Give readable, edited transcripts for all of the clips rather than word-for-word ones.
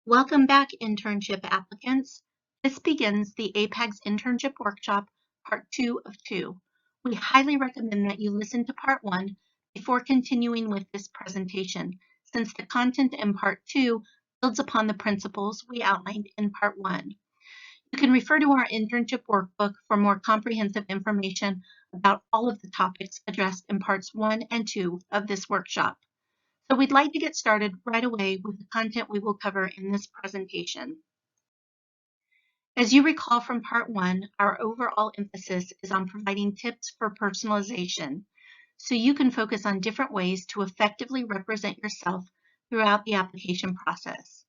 Welcome back, internship applicants. This begins the APAGS Internship Workshop, Part 2 of 2. We highly recommend that you listen to Part 1 before continuing with this presentation, since the content in Part 2 builds upon the principles we outlined in Part 1. You can refer to our internship workbook for more comprehensive information about all of the topics addressed in Parts 1 and 2 of this workshop. So we'd like to get started right away with the content we will cover in this presentation. As you recall from Part 1, our overall emphasis is on providing tips for personalization, so you can focus on different ways to effectively represent yourself throughout the application process.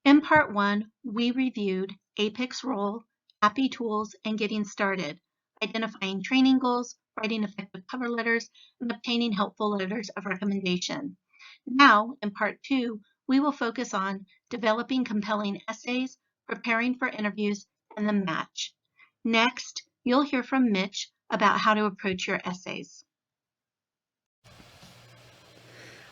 In Part 1, we reviewed APIC's role, API tools, and getting started, identifying training goals, writing effective cover letters, and obtaining helpful letters of recommendation. Now, in Part 2, we will focus on developing compelling essays, preparing for interviews, and the match. Next, you'll hear from Mitch about how to approach your essays.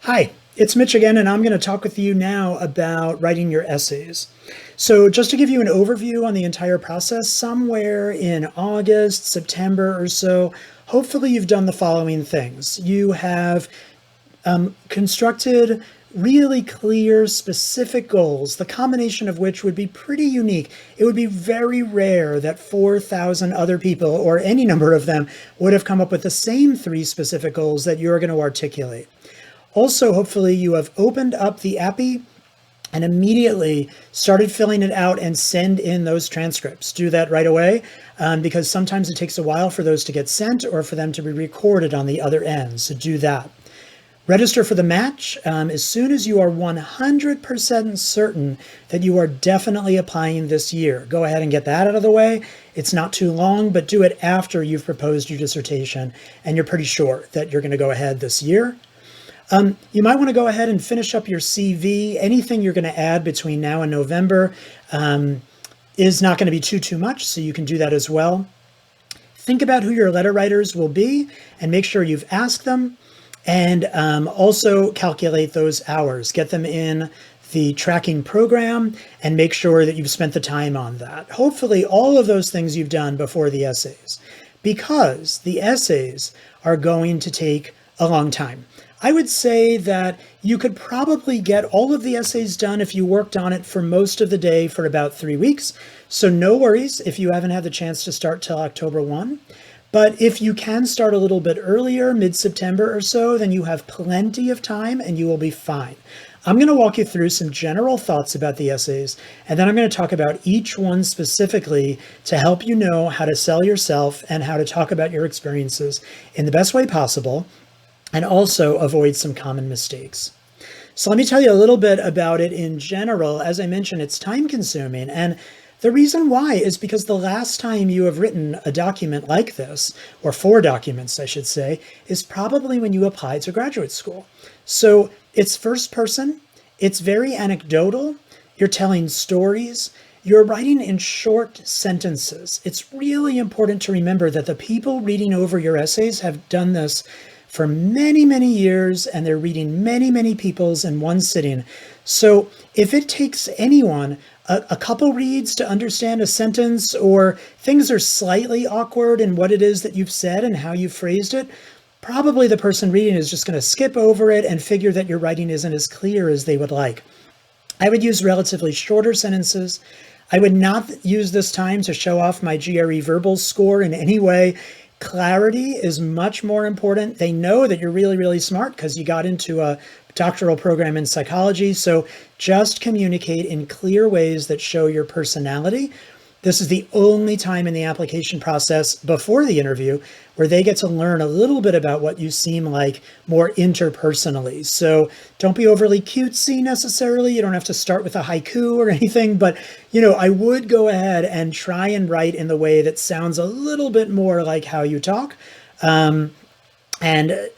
Hi, it's Mitch again, and I'm going to talk with you now about writing your essays. So just to give you an overview on the entire process, somewhere in August, September or so, hopefully you've done the following things. You have constructed really clear, specific goals, the combination of which would be pretty unique. It would be very rare that 4,000 other people, or any number of them, would have come up with the same 3 specific goals that you're going to articulate. Also, hopefully you have opened up the API and immediately started filling it out and send in those transcripts. Do that right away, because sometimes it takes a while for those to get sent or for them to be recorded on the other end, so do that. Register for the match as soon as you are 100% certain that you are definitely applying this year. Go ahead and get that out of the way. It's not too long, but do it after you've proposed your dissertation and you're pretty sure that you're going to go ahead this year. You might want to go ahead and finish up your CV. Anything you're going to add between now and November is not going to be too much, so you can do that as well. Think about who your letter writers will be and make sure you've asked them. And also calculate those hours, get them in the tracking program and make sure that you've spent the time on that. Hopefully all of those things you've done before the essays, because the essays are going to take a long time. I would say that you could probably get all of the essays done if you worked on it for most of the day for about 3 weeks. So no worries if you haven't had the chance to start till October 1. But if you can start a little bit earlier, mid-September or so, then you have plenty of time and you will be fine. I'm going to walk you through some general thoughts about the essays, and then I'm going to talk about each one specifically to help you know how to sell yourself and how to talk about your experiences in the best way possible, and also avoid some common mistakes. So let me tell you a little bit about it in general. As I mentioned, it's time consuming, and the reason why is because the last time you have written a document like this, or 4 documents, I should say, is probably when you applied to graduate school. So it's first person, it's very anecdotal, you're telling stories, you're writing in short sentences. It's really important to remember that the people reading over your essays have done this for many years, and they're reading many people's in one sitting. So if it takes anyone a couple reads to understand a sentence, or things are slightly awkward in what it is that you've said and how you phrased it, probably the person reading is just going to skip over it and figure that your writing isn't as clear as they would like. I would use relatively shorter sentences. I would not use this time to show off my GRE verbal score in any way. Clarity is much more important. They know that you're really smart because you got into a doctoral program in psychology. So just communicate in clear ways that show your personality. This is the only time in the application process before the interview where they get to learn a little bit about what you seem like more interpersonally. So don't be overly cutesy necessarily. You don't have to start with a haiku or anything, but I would go ahead and try and write in the way that sounds a little bit more like how you talk. And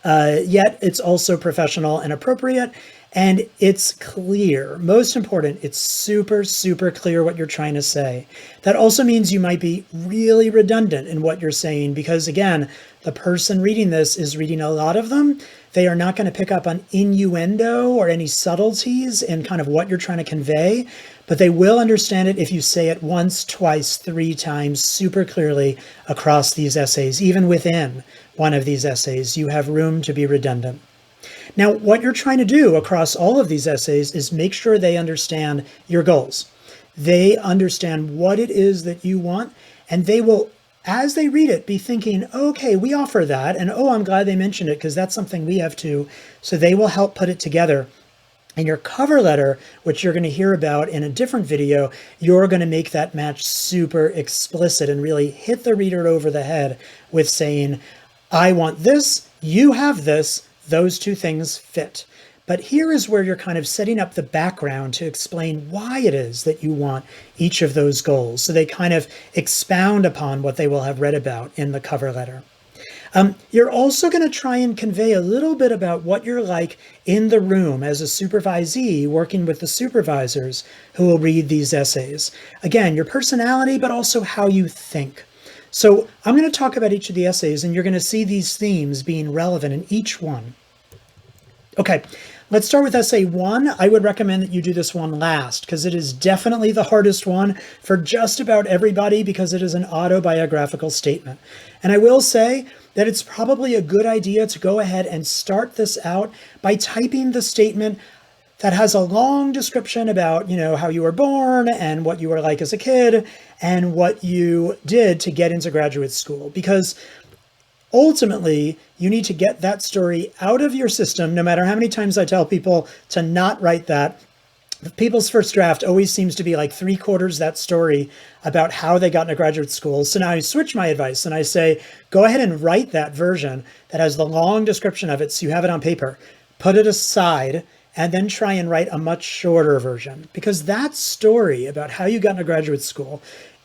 yet it's also professional and appropriate. And it's clear. Most important, it's super, super clear what you're trying to say. That also means you might be really redundant in what you're saying because, again, the person reading this is reading a lot of them. They are not going to pick up on innuendo or any subtleties in kind of what you're trying to convey, but they will understand it if you say it once, twice, 3 times super clearly across these essays. Even within one of these essays, you have room to be redundant. Now, what you're trying to do across all of these essays is make sure they understand your goals. They understand what it is that you want, and they will, as they read it, be thinking, okay, we offer that, and oh, I'm glad they mentioned it because that's something we have too. So they will help put it together. And your cover letter, which you're going to hear about in a different video, you're going to make that match super explicit and really hit the reader over the head with saying, I want this, you have this, those 2 things fit. But here is where you're kind of setting up the background to explain why it is that you want each of those goals. So they kind of expound upon what they will have read about in the cover letter. You're also going to try and convey a little bit about what you're like in the room as a supervisee working with the supervisors who will read these essays. Again, your personality, but also how you think. So I'm going to talk about each of the essays, and you're going to see these themes being relevant in each one. Okay, let's start with essay 1. I would recommend that you do this one last because it is definitely the hardest one for just about everybody because it is an autobiographical statement. And I will say that it's probably a good idea to go ahead and start this out by typing the statement that has a long description about, how you were born and what you were like as a kid and what you did to get into graduate school. Because ultimately, you need to get that story out of your system, no matter how many times I tell people to not write that. People's first draft always seems to be like 3/4 that story about how they got into graduate school. So now I switch my advice and I say, go ahead and write that version that has the long description of it so you have it on paper. Put it aside and then try and write a much shorter version. Because that story about how you got into graduate school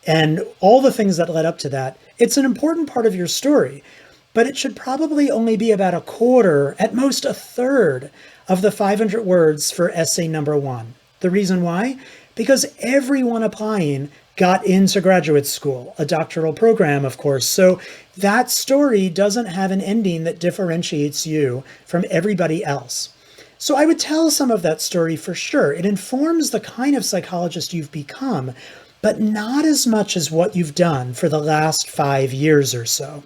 and all the things that led up to that, it's an important part of your story. But it should probably only be about 1/4, at most 1/3 of the 500 words for essay number 1. The reason why? Because everyone applying got into graduate school, a doctoral program, of course. So that story doesn't have an ending that differentiates you from everybody else. So I would tell some of that story for sure. It informs the kind of psychologist you've become, but not as much as what you've done for the last 5 years or so.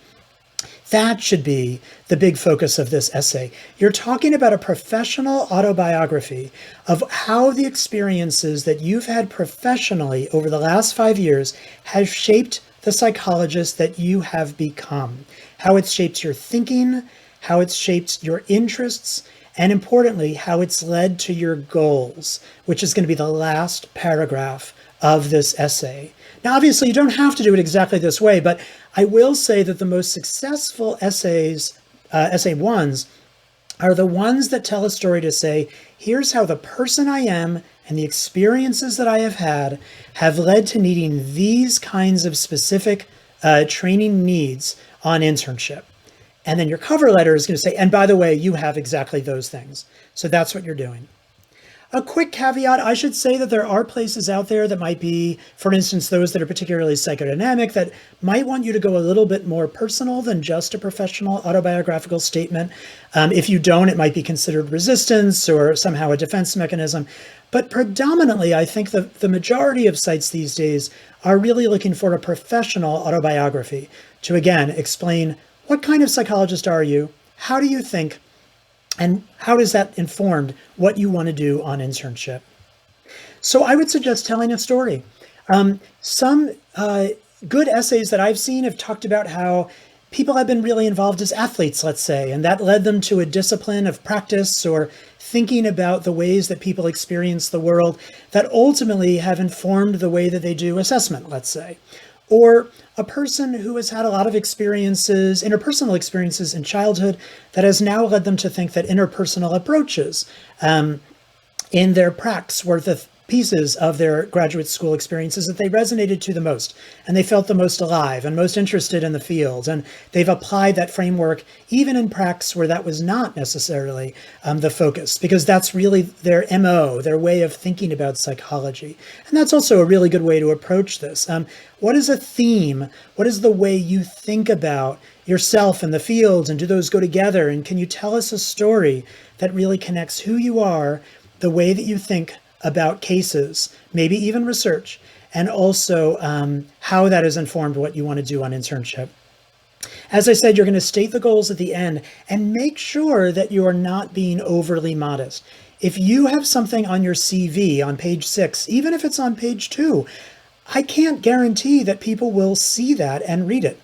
That should be the big focus of this essay. You're talking about a professional autobiography of how the experiences that you've had professionally over the last 5 years have shaped the psychologist that you have become, how it's shaped your thinking, how it's shaped your interests, and importantly, how it's led to your goals, which is going to be the last paragraph of this essay. Now, obviously, you don't have to do it exactly this way, but I will say that the most successful essays, essay 1s, are the ones that tell a story to say, here's how the person I am and the experiences that I have led to needing these kinds of specific training needs on internship. And then your cover letter is going to say, and by the way, you have exactly those things. So that's what you're doing. A quick caveat, I should say that there are places out there that might be, for instance, those that are particularly psychodynamic that might want you to go a little bit more personal than just a professional autobiographical statement. If you don't, it might be considered resistance or somehow a defense mechanism. But predominantly, I think the majority of sites these days are really looking for a professional autobiography to, again, explain what kind of psychologist are you, how do you think, and how does that inform what you want to do on internship? So I would suggest telling a story. Some good essays that I've seen have talked about how people have been really involved as athletes, let's say, and that led them to a discipline of practice or thinking about the ways that people experience the world that ultimately have informed the way that they do assessment, let's say. Or a person who has had a lot of experiences, interpersonal experiences in childhood that has now led them to think that interpersonal approaches in their pracs were pieces of their graduate school experiences that they resonated to the most, and they felt the most alive and most interested in the field. And they've applied that framework even in practice where that was not necessarily the focus, because that's really their MO, their way of thinking about psychology. And that's also a really good way to approach this. What is a theme? What is the way you think about yourself and the field, and do those go together? And can you tell us a story that really connects who you are, the way that you think about cases, maybe even research, and also how that has informed what you want to do on internship? As I said, you're going to state the goals at the end and make sure that you are not being overly modest. If you have something on your CV on page 6, even if it's on page 2, I can't guarantee that people will see that and read it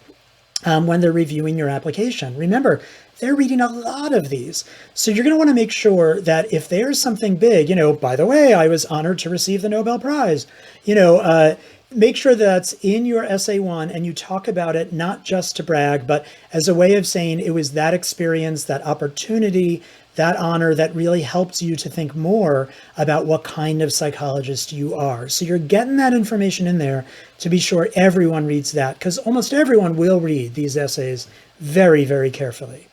when they're reviewing your application. Remember, they're reading a lot of these. So you're going to want to make sure that if there's something big, by the way, I was honored to receive the Nobel Prize, make sure that's in your essay 1 and you talk about it not just to brag, but as a way of saying it was that experience, that opportunity, that honor that really helps you to think more about what kind of psychologist you are. So you're getting that information in there to be sure everyone reads that, because almost everyone will read these essays very, very carefully.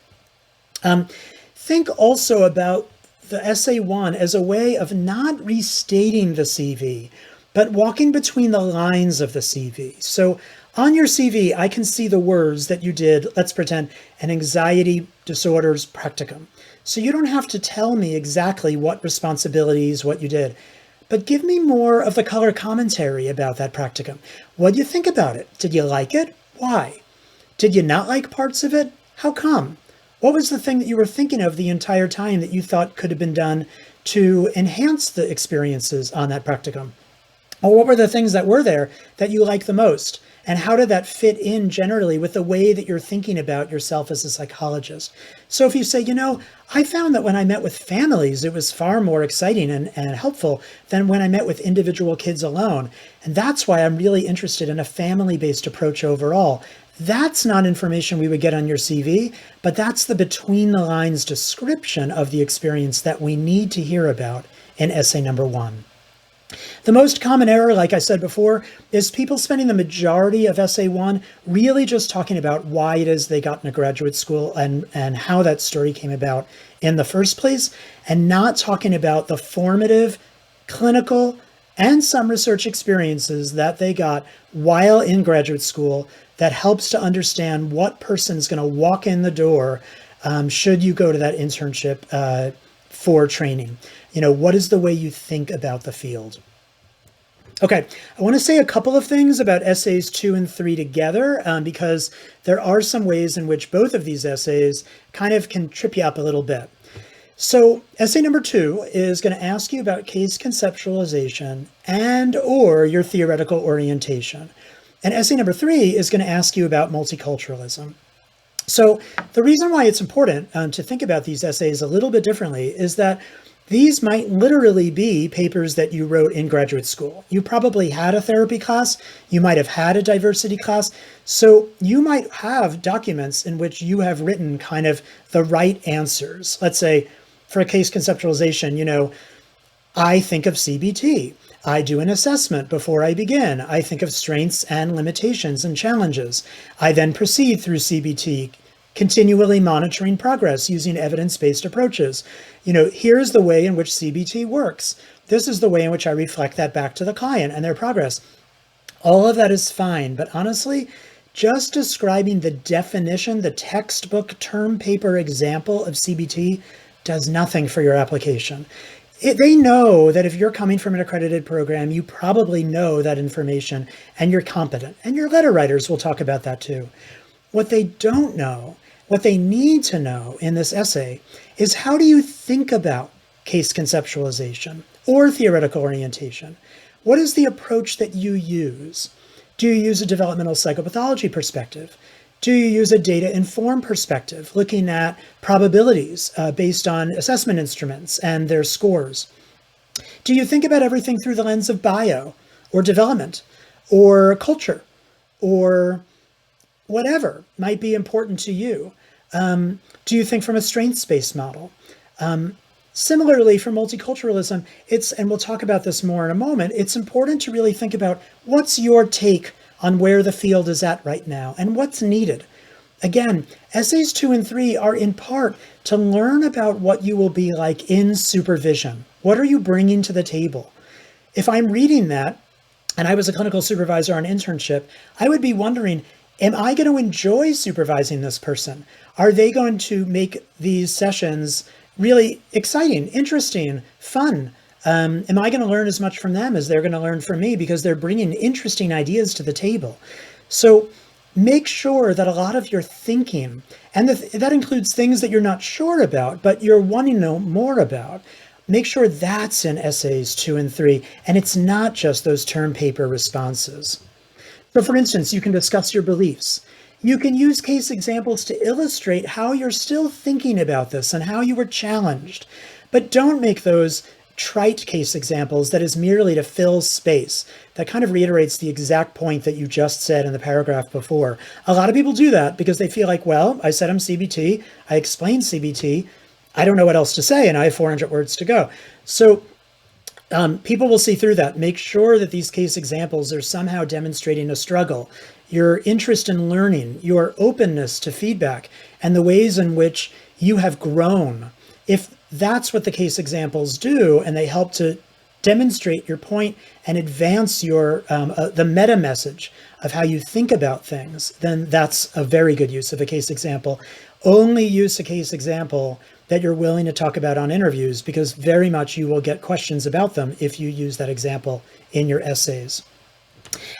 Think also about the essay 1 as a way of not restating the CV, but walking between the lines of the CV. So on your CV, I can see the words that you did, let's pretend, an anxiety disorders practicum. So you don't have to tell me exactly what responsibilities, what you did, but give me more of the color commentary about that practicum. What do you think about it? Did you like it? Why? Did you not like parts of it? How come? What was the thing that you were thinking of the entire time that you thought could have been done to enhance the experiences on that practicum? Or what were the things that were there that you liked the most? And how did that fit in generally with the way that you're thinking about yourself as a psychologist? So if you say, I found that when I met with families, it was far more exciting and helpful than when I met with individual kids alone. And that's why I'm really interested in a family-based approach overall. That's not information we would get on your CV, but that's the between the lines description of the experience that we need to hear about in essay number 1. The most common error, like I said before, is people spending the majority of essay 1 really just talking about why it is they got into graduate school and how that story came about in the first place, and not talking about the formative, clinical, and some research experiences that they got while in graduate school that helps to understand what person's going to walk in the door should you go to that internship for training. What is the way you think about the field? Okay, I want to say a couple of things about essays 2 and 3 together, because there are some ways in which both of these essays kind of can trip you up a little bit. So essay number 2 is going to ask you about case conceptualization and or your theoretical orientation. And essay number 3 is going to ask you about multiculturalism. So the reason why it's important to think about these essays a little bit differently is that these might literally be papers that you wrote in graduate school. You probably had a therapy class. You might have had a diversity class. So you might have documents in which you have written kind of the right answers. Let's say for a case conceptualization, I think of CBT. I do an assessment before I begin. I think of strengths and limitations and challenges. I then proceed through CBT, continually monitoring progress using evidence-based approaches. Here's the way in which CBT works. This is the way in which I reflect that back to the client and their progress. All of that is fine, but honestly, just describing the definition, the textbook term paper example of CBT does nothing for your application. They know that if you're coming from an accredited program, you probably know that information and you're competent. And your letter writers will talk about that too. What they don't know, what they need to know in this essay is how do you think about case conceptualization or theoretical orientation? What is the approach that you use? Do you use a developmental psychopathology perspective? Do you use a data-informed perspective, looking at probabilities based on assessment instruments and their scores? Do you think about everything through the lens of bio or development or culture or whatever might be important to you? Do you think from a strengths-based model? Similarly, for multiculturalism, and we'll talk about this more in a moment, it's important to really think about what's your take on where the field is at right now and what's needed. Again, essays 2 and 3 are in part to learn about what you will be like in supervision. What are you bringing to the table? If I'm reading that, and I was a clinical supervisor on internship, I would be wondering, am I going to enjoy supervising this person? Are they going to make these sessions really exciting, interesting, fun? Am I going to learn as much from them as they're going to learn from me because they're bringing interesting ideas to the table? So make sure that a lot of your thinking, and that includes things that you're not sure about, but you're wanting to know more about, make sure that's in essays 2 and 3, and it's not just those term paper responses. So for instance, you can discuss your beliefs. You can use case examples to illustrate how you're still thinking about this and how you were challenged. But don't make those trite case examples that is merely to fill space. That kind of reiterates the exact point that you just said in the paragraph before. A lot of people do that because they feel like, well, I said I'm CBT, I explained CBT, I don't know what else to say, and I have 400 words to go. So people will see through that. Make sure that these case examples are somehow demonstrating a struggle, your interest in learning, your openness to feedback, and the ways in which you have grown. If that's what the case examples do, and they help to demonstrate your point and advance your the meta message of how you think about things, then that's a very good use of a case example. Only use a case example that you're willing to talk about on interviews, because very much you will get questions about them if you use that example in your essays.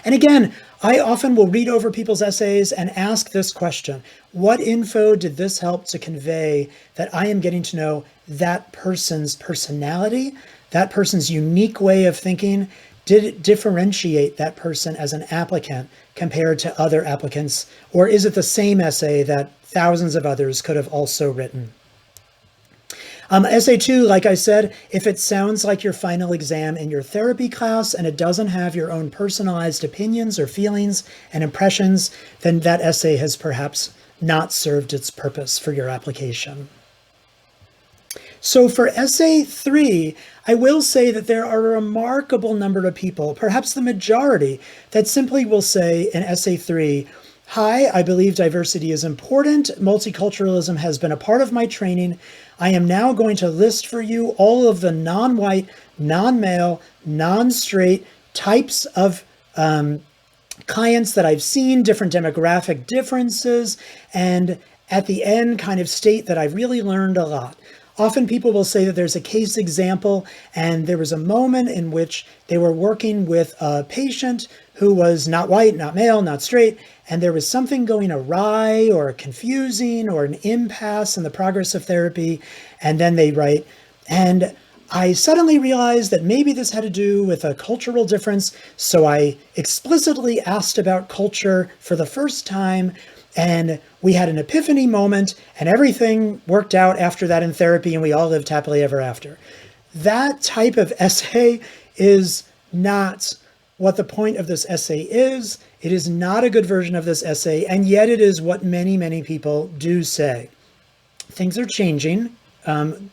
And again, I often will read over people's essays and ask this question: what info did this help to convey that I am getting to know that person's personality, that person's unique way of thinking? Did it differentiate that person as an applicant compared to other applicants? Or is it the same essay that thousands of others could have also written? Essay 2, like I said, if it sounds like your final exam in your therapy class and it doesn't have your own personalized opinions or feelings and impressions, then that essay has perhaps not served its purpose for your application. So for essay 3, I will say that there are a remarkable number of people, perhaps the majority, that simply will say in essay 3, hi, I believe diversity is important. Multiculturalism has been a part of my training. I am now going to list for you all of the non-white, non-male, non-straight types of clients that I've seen, different demographic differences, and at the end kind of state that I've really learned a lot. Often people will say that there's a case example and there was a moment in which they were working with a patient who was not white, not male, not straight, and there was something going awry or confusing or an impasse in the progress of therapy. And then they write, and I suddenly realized that maybe this had to do with a cultural difference. So I explicitly asked about culture for the first time, and we had an epiphany moment, and everything worked out after that in therapy, and we all lived happily ever after. That type of essay is not what the point of this essay is. It is not a good version of this essay, and yet it is what many, many people do say. Things are changing,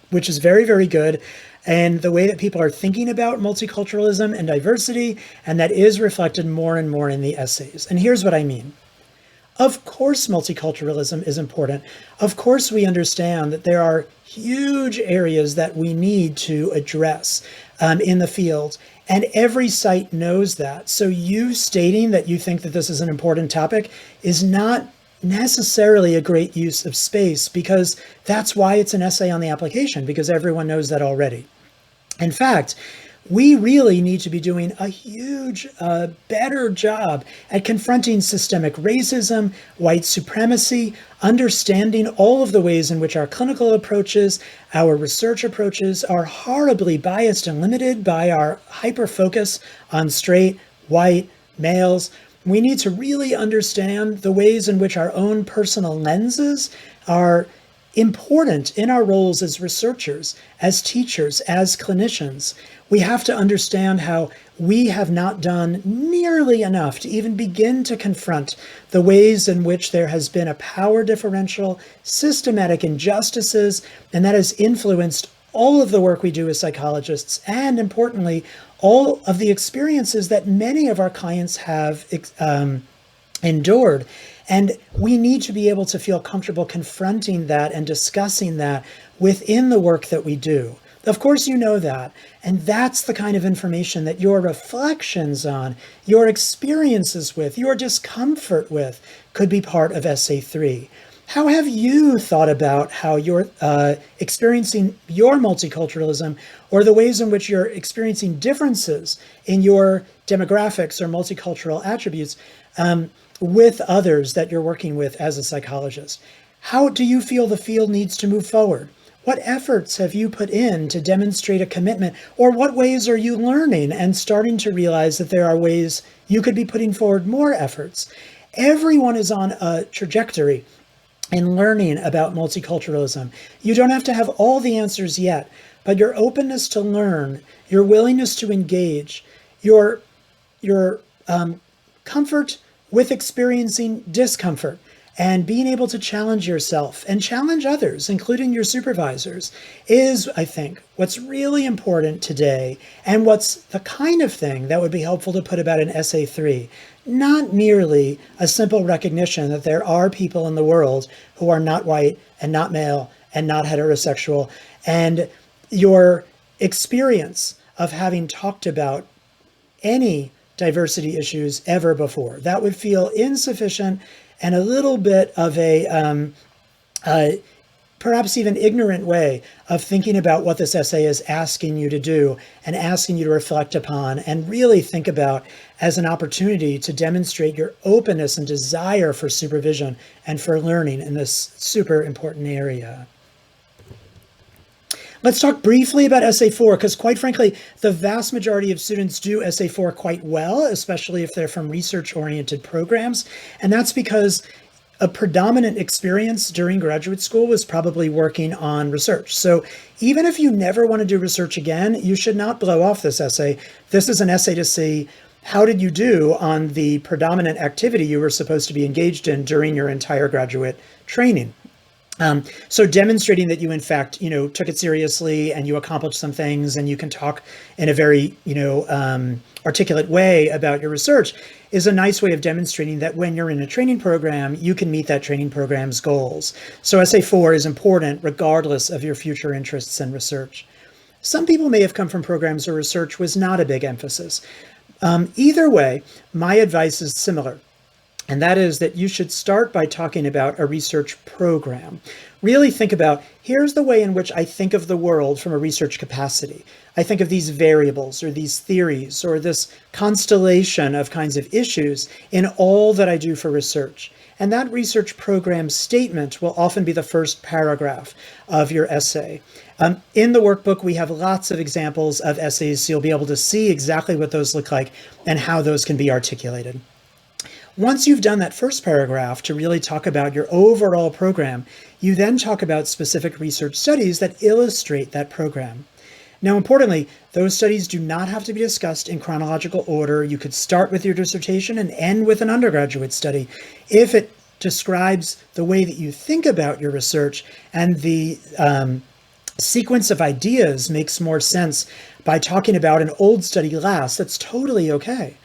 which is very, very good. And the way that people are thinking about multiculturalism and diversity, and that is reflected more and more in the essays. And here's what I mean. Of course, multiculturalism is important. Of course, we understand that there are huge areas that we need to address in the field, and every site knows that. So you stating that you think that this is an important topic is not necessarily a great use of space, because that's why it's an essay on the application, because everyone knows that already. In fact, we really need to be doing a huge, better job at confronting systemic racism, white supremacy, understanding all of the ways in which our clinical approaches, our research approaches are horribly biased and limited by our hyper-focus on straight, white, males. We need to really understand the ways in which our own personal lenses are important in our roles as researchers, as teachers, as clinicians. We have to understand how we have not done nearly enough to even begin to confront the ways in which there has been a power differential, systematic injustices, and that has influenced all of the work we do as psychologists, and importantly, all of the experiences that many of our clients have endured. And we need to be able to feel comfortable confronting that and discussing that within the work that we do. Of course, you know that. And that's the kind of information that your reflections on, your experiences with, your discomfort with could be part of Essay 3. How have you thought about how you're experiencing your multiculturalism, or the ways in which you're experiencing differences in your demographics or multicultural attributes with others that you're working with as a psychologist? How do you feel the field needs to move forward? What efforts have you put in to demonstrate a commitment, or what ways are you learning and starting to realize that there are ways you could be putting forward more efforts? Everyone is on a trajectory in learning about multiculturalism. You don't have to have all the answers yet, but your openness to learn, your willingness to engage, your comfort with experiencing discomfort, and being able to challenge yourself and challenge others, including your supervisors, is, I think, what's really important today, and what's the kind of thing that would be helpful to put about in Essay 3. Not merely a simple recognition that there are people in the world who are not white and not male and not heterosexual, and your experience of having talked about any diversity issues ever before. That would feel insufficient and a little bit of a perhaps even ignorant way of thinking about what this essay is asking you to do and asking you to reflect upon and really think about as an opportunity to demonstrate your openness and desire for supervision and for learning in this super important area. Let's talk briefly about Essay 4, because quite frankly, the vast majority of students do Essay 4 quite well, especially if they're from research-oriented programs. And that's because a predominant experience during graduate school was probably working on research. So even if you never want to do research again, you should not blow off this essay. This is an essay to see how did you do on the predominant activity you were supposed to be engaged in during your entire graduate training. So demonstrating that you, in fact, took it seriously and you accomplished some things and you can talk in a very, articulate way about your research is a nice way of demonstrating that when you're in a training program, you can meet that training program's goals. So Essay 4 is important regardless of your future interests in research. Some people may have come from programs where research was not a big emphasis. Either way, my advice is similar. And that is that you should start by talking about a research program. Really think about, here's the way in which I think of the world from a research capacity. I think of these variables or these theories or this constellation of kinds of issues in all that I do for research. And that research program statement will often be the first paragraph of your essay. In the workbook, we have lots of examples of essays, so you'll be able to see exactly what those look like and how those can be articulated. Once you've done that first paragraph to really talk about your overall program, you then talk about specific research studies that illustrate that program. Now, importantly, those studies do not have to be discussed in chronological order. You could start with your dissertation and end with an undergraduate study if it describes the way that you think about your research and the sequence of ideas makes more sense by talking about an old study last. That's totally okay.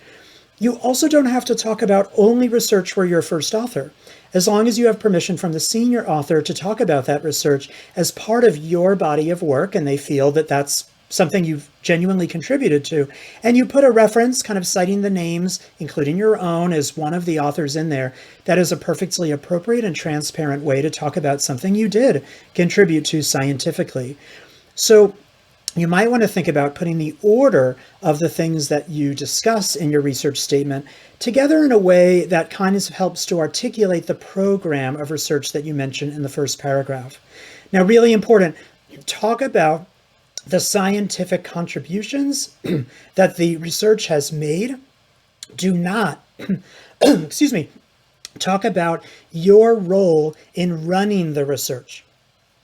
You also don't have to talk about only research where you're first author, as long as you have permission from the senior author to talk about that research as part of your body of work, and they feel that that's something you've genuinely contributed to. And you put a reference kind of citing the names, including your own as one of the authors in there. That is a perfectly appropriate and transparent way to talk about something you did contribute to scientifically. So you might want to think about putting the order of the things that you discuss in your research statement together in a way that kind of helps to articulate the program of research that you mentioned in the first paragraph. Now, really important, talk about the scientific contributions that the research has made. Do not, excuse me, talk about your role in running the research.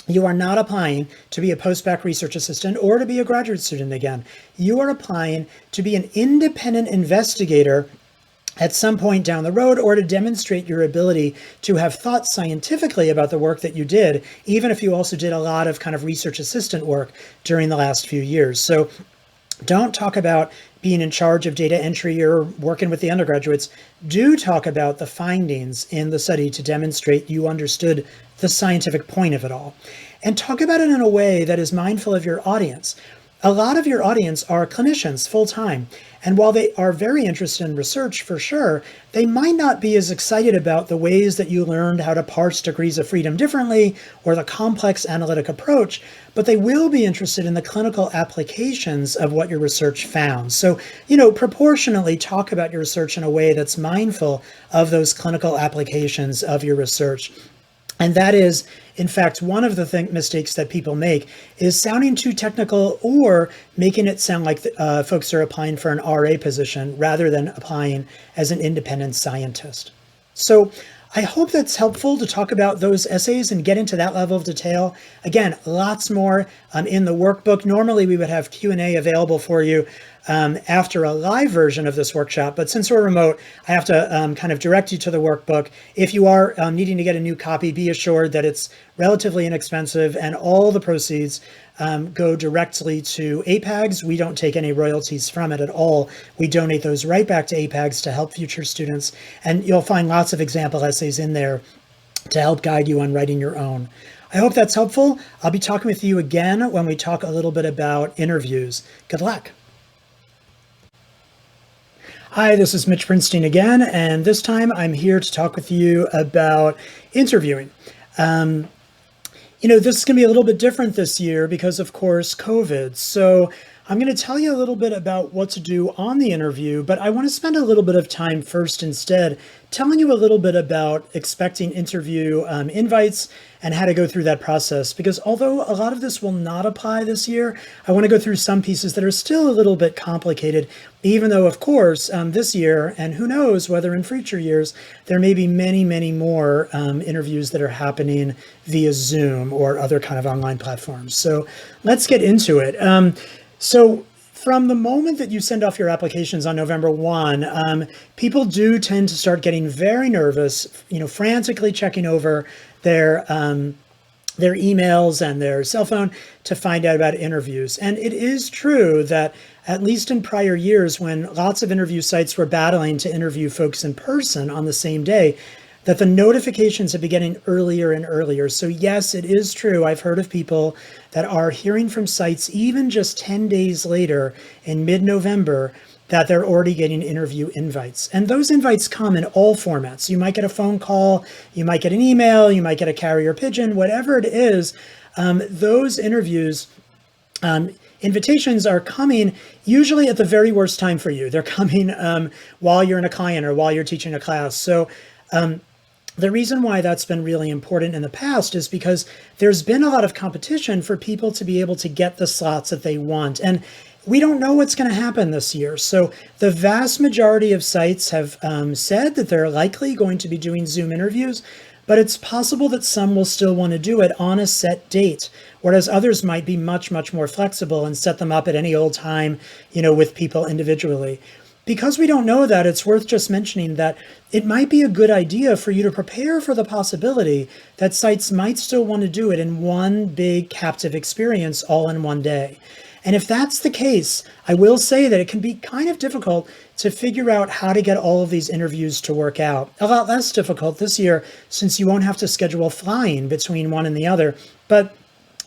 You are not applying to be a postbac research assistant or to be a graduate student again. You are applying to be an independent investigator at some point down the road, or to demonstrate your ability to have thought scientifically about the work that you did, even if you also did a lot of kind of research assistant work during the last few years. So don't talk about being in charge of data entry or working with the undergraduates. Do talk about the findings in the study to demonstrate you understood the scientific point of it all. And talk about it in a way that is mindful of your audience. A lot of your audience are clinicians full-time, and while they are very interested in research for sure, they might not be as excited about the ways that you learned how to parse degrees of freedom differently or the complex analytic approach, but they will be interested in the clinical applications of what your research found. So, proportionately talk about your research in a way that's mindful of those clinical applications of your research. And that is, in fact, one of the mistakes that people make is sounding too technical or making it sound like folks are applying for an RA position rather than applying as an independent scientist. So I hope that's helpful to talk about those essays and get into that level of detail. Again, lots more in the workbook. Normally we would have Q&A available for you after a live version of this workshop, but since we're remote, I have to kind of direct you to the workbook. If you are needing to get a new copy, be assured that it's relatively inexpensive and all the proceeds go directly to APAGS. We don't take any royalties from it at all. We donate those right back to APAGS to help future students, and you'll find lots of example essays in there to help guide you on writing your own. I hope that's helpful. I'll be talking with you again when we talk a little bit about interviews. Good luck. Hi, this is Mitch Prinstein again, and this time I'm here to talk with you about interviewing. This is going to be a little bit different this year because, of course, COVID. So I'm going to tell you a little bit about what to do on the interview, but I want to spend a little bit of time first instead telling you a little bit about expecting interview invites and how to go through that process. Because although a lot of this will not apply this year, I want to go through some pieces that are still a little bit complicated, even though, of course, this year, and who knows whether in future years, there may be many, many more interviews that are happening via Zoom or other kind of online platforms. So let's get into it. So from the moment that you send off your applications on November 1, people do tend to start getting very nervous, frantically checking over their emails and their cell phone to find out about interviews. And it is true that at least in prior years, when lots of interview sites were battling to interview folks in person on the same day, that the notifications have been getting earlier and earlier. So yes, it is true. I've heard of people that are hearing from sites even just 10 days later in mid-November that they're already getting interview invites. And those invites come in all formats. You might get a phone call, you might get an email, you might get a carrier pigeon, whatever it is. Those interviews, invitations are coming usually at the very worst time for you. They're coming while you're in a client or while you're teaching a class. So the reason why that's been really important in the past is because there's been a lot of competition for people to be able to get the slots that they want. And we don't know what's going to happen this year. So the vast majority of sites have said that they're likely going to be doing Zoom interviews, but it's possible that some will still want to do it on a set date, whereas others might be much, much more flexible and set them up at any old time, with people individually. Because we don't know that, it's worth just mentioning that it might be a good idea for you to prepare for the possibility that sites might still want to do it in one big captive experience all in one day. And if that's the case, I will say that it can be kind of difficult to figure out how to get all of these interviews to work out. A lot less difficult this year since you won't have to schedule flying between one and the other. But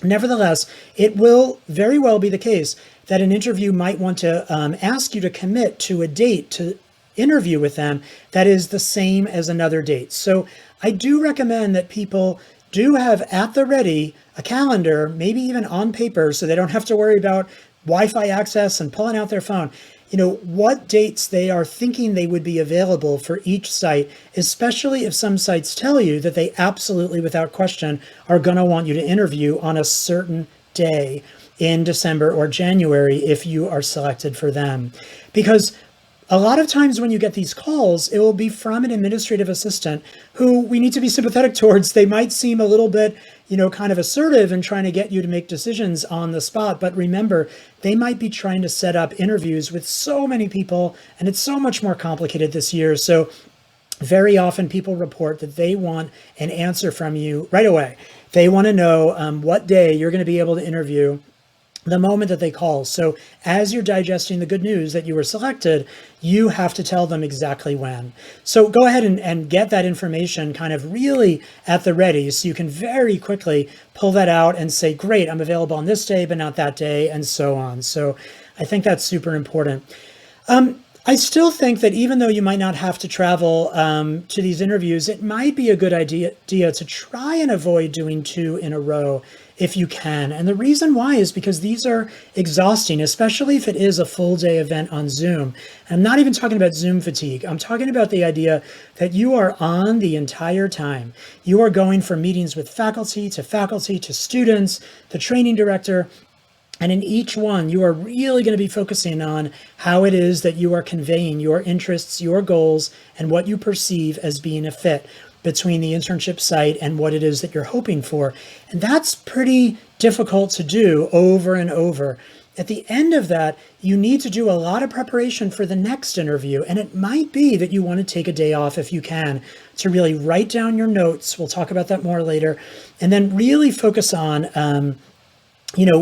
nevertheless, it will very well be the case that an interview might want to ask you to commit to a date to interview with them that is the same as another date. So I do recommend that people do have at the ready a calendar, maybe even on paper, so they don't have to worry about Wi-Fi access and pulling out their phone. What dates they are thinking they would be available for each site, especially if some sites tell you that they absolutely, without question, are going to want you to interview on a certain day in December or January if you are selected for them. Because A lot of times when you get these calls, it will be from an administrative assistant who we need to be sympathetic towards. They might seem a little bit, kind of assertive in trying to get you to make decisions on the spot. But remember, they might be trying to set up interviews with so many people, and it's so much more complicated this year. So very often people report that they want an answer from you right away. They want to know what day you're going to be able to interview the moment that they call. So as you're digesting the good news that you were selected, you have to tell them exactly when. So go ahead and get that information kind of really at the ready so you can very quickly pull that out and say, great, I'm available on this day, but not that day, and so on. So I think that's super important. I still think that even though you might not have to travel to these interviews, it might be a good idea to try and avoid doing 2 in a row if you can. And the reason why is because these are exhausting, especially if it is a full day event on Zoom. I'm not even talking about Zoom fatigue. I'm talking about the idea that you are on the entire time. You are going from meetings with faculty to students, the training director. And in each one, you are really going to be focusing on how it is that you are conveying your interests, your goals, and what you perceive as being a fit between the internship site and what it is that you're hoping for. And that's pretty difficult to do over and over. At the end of that, you need to do a lot of preparation for the next interview. And it might be that you want to take a day off if you can to really write down your notes. We'll talk about that more later. And then really focus on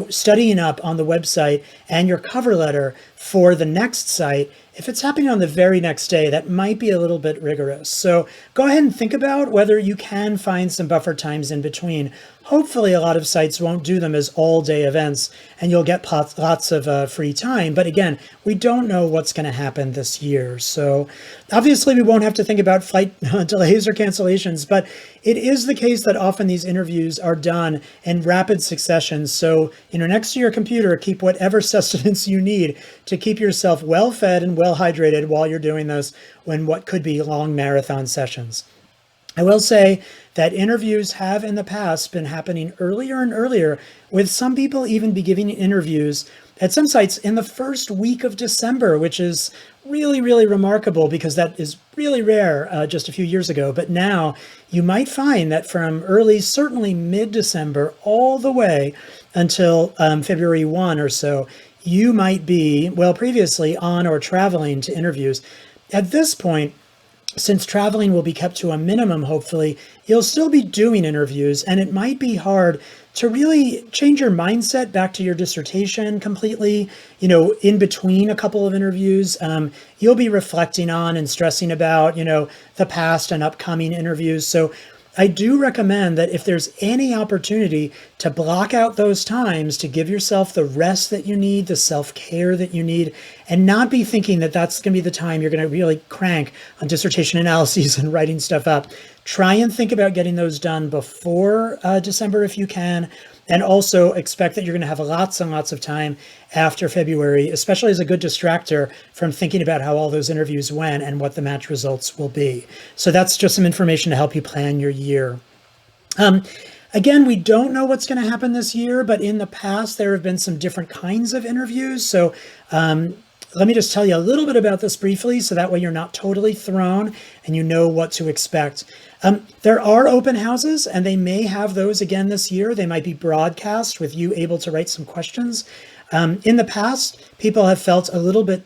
studying up on the website and your cover letter for the next site. If it's happening on the very next day, that might be a little bit rigorous. So go ahead and think about whether you can find some buffer times in between. Hopefully, a lot of sites won't do them as all-day events, and you'll get lots of free time. But again, we don't know what's going to happen this year. So obviously, we won't have to think about flight delays or cancellations, but it is the case that often these interviews are done in rapid succession. So, next to your computer, keep whatever sustenance you need to keep yourself well-fed and well-hydrated while you're doing this when what could be long marathon sessions. I will say that interviews have in the past been happening earlier and earlier, with some people even be giving interviews at some sites in the first week of December, which is really, really remarkable because that is really rare just a few years ago. But now you might find that from early, certainly mid-December, all the way until February 1 or so, you might be, previously on or traveling to interviews. At this point, since traveling will be kept to a minimum, hopefully, you'll still be doing interviews, and it might be hard to really change your mindset back to your dissertation completely, in between a couple of interviews. You'll be reflecting on and stressing about, the past and upcoming interviews. So I do recommend that if there's any opportunity to block out those times to give yourself the rest that you need, the self-care that you need, and not be thinking that that's going to be the time you're going to really crank on dissertation analyses and writing stuff up. Try and think about getting those done before December if you can, and also expect that you're going to have lots and lots of time after February, especially as a good distractor from thinking about how all those interviews went and what the match results will be. So that's just some information to help you plan your year. Again, we don't know what's going to happen this year, but in the past, there have been some different kinds of interviews. So let me just tell you a little bit about this briefly, so that way you're not totally thrown and you know what to expect. There are open houses, and they may have those again this year. They might be broadcast with you able to write some questions. In the past, people have felt a little bit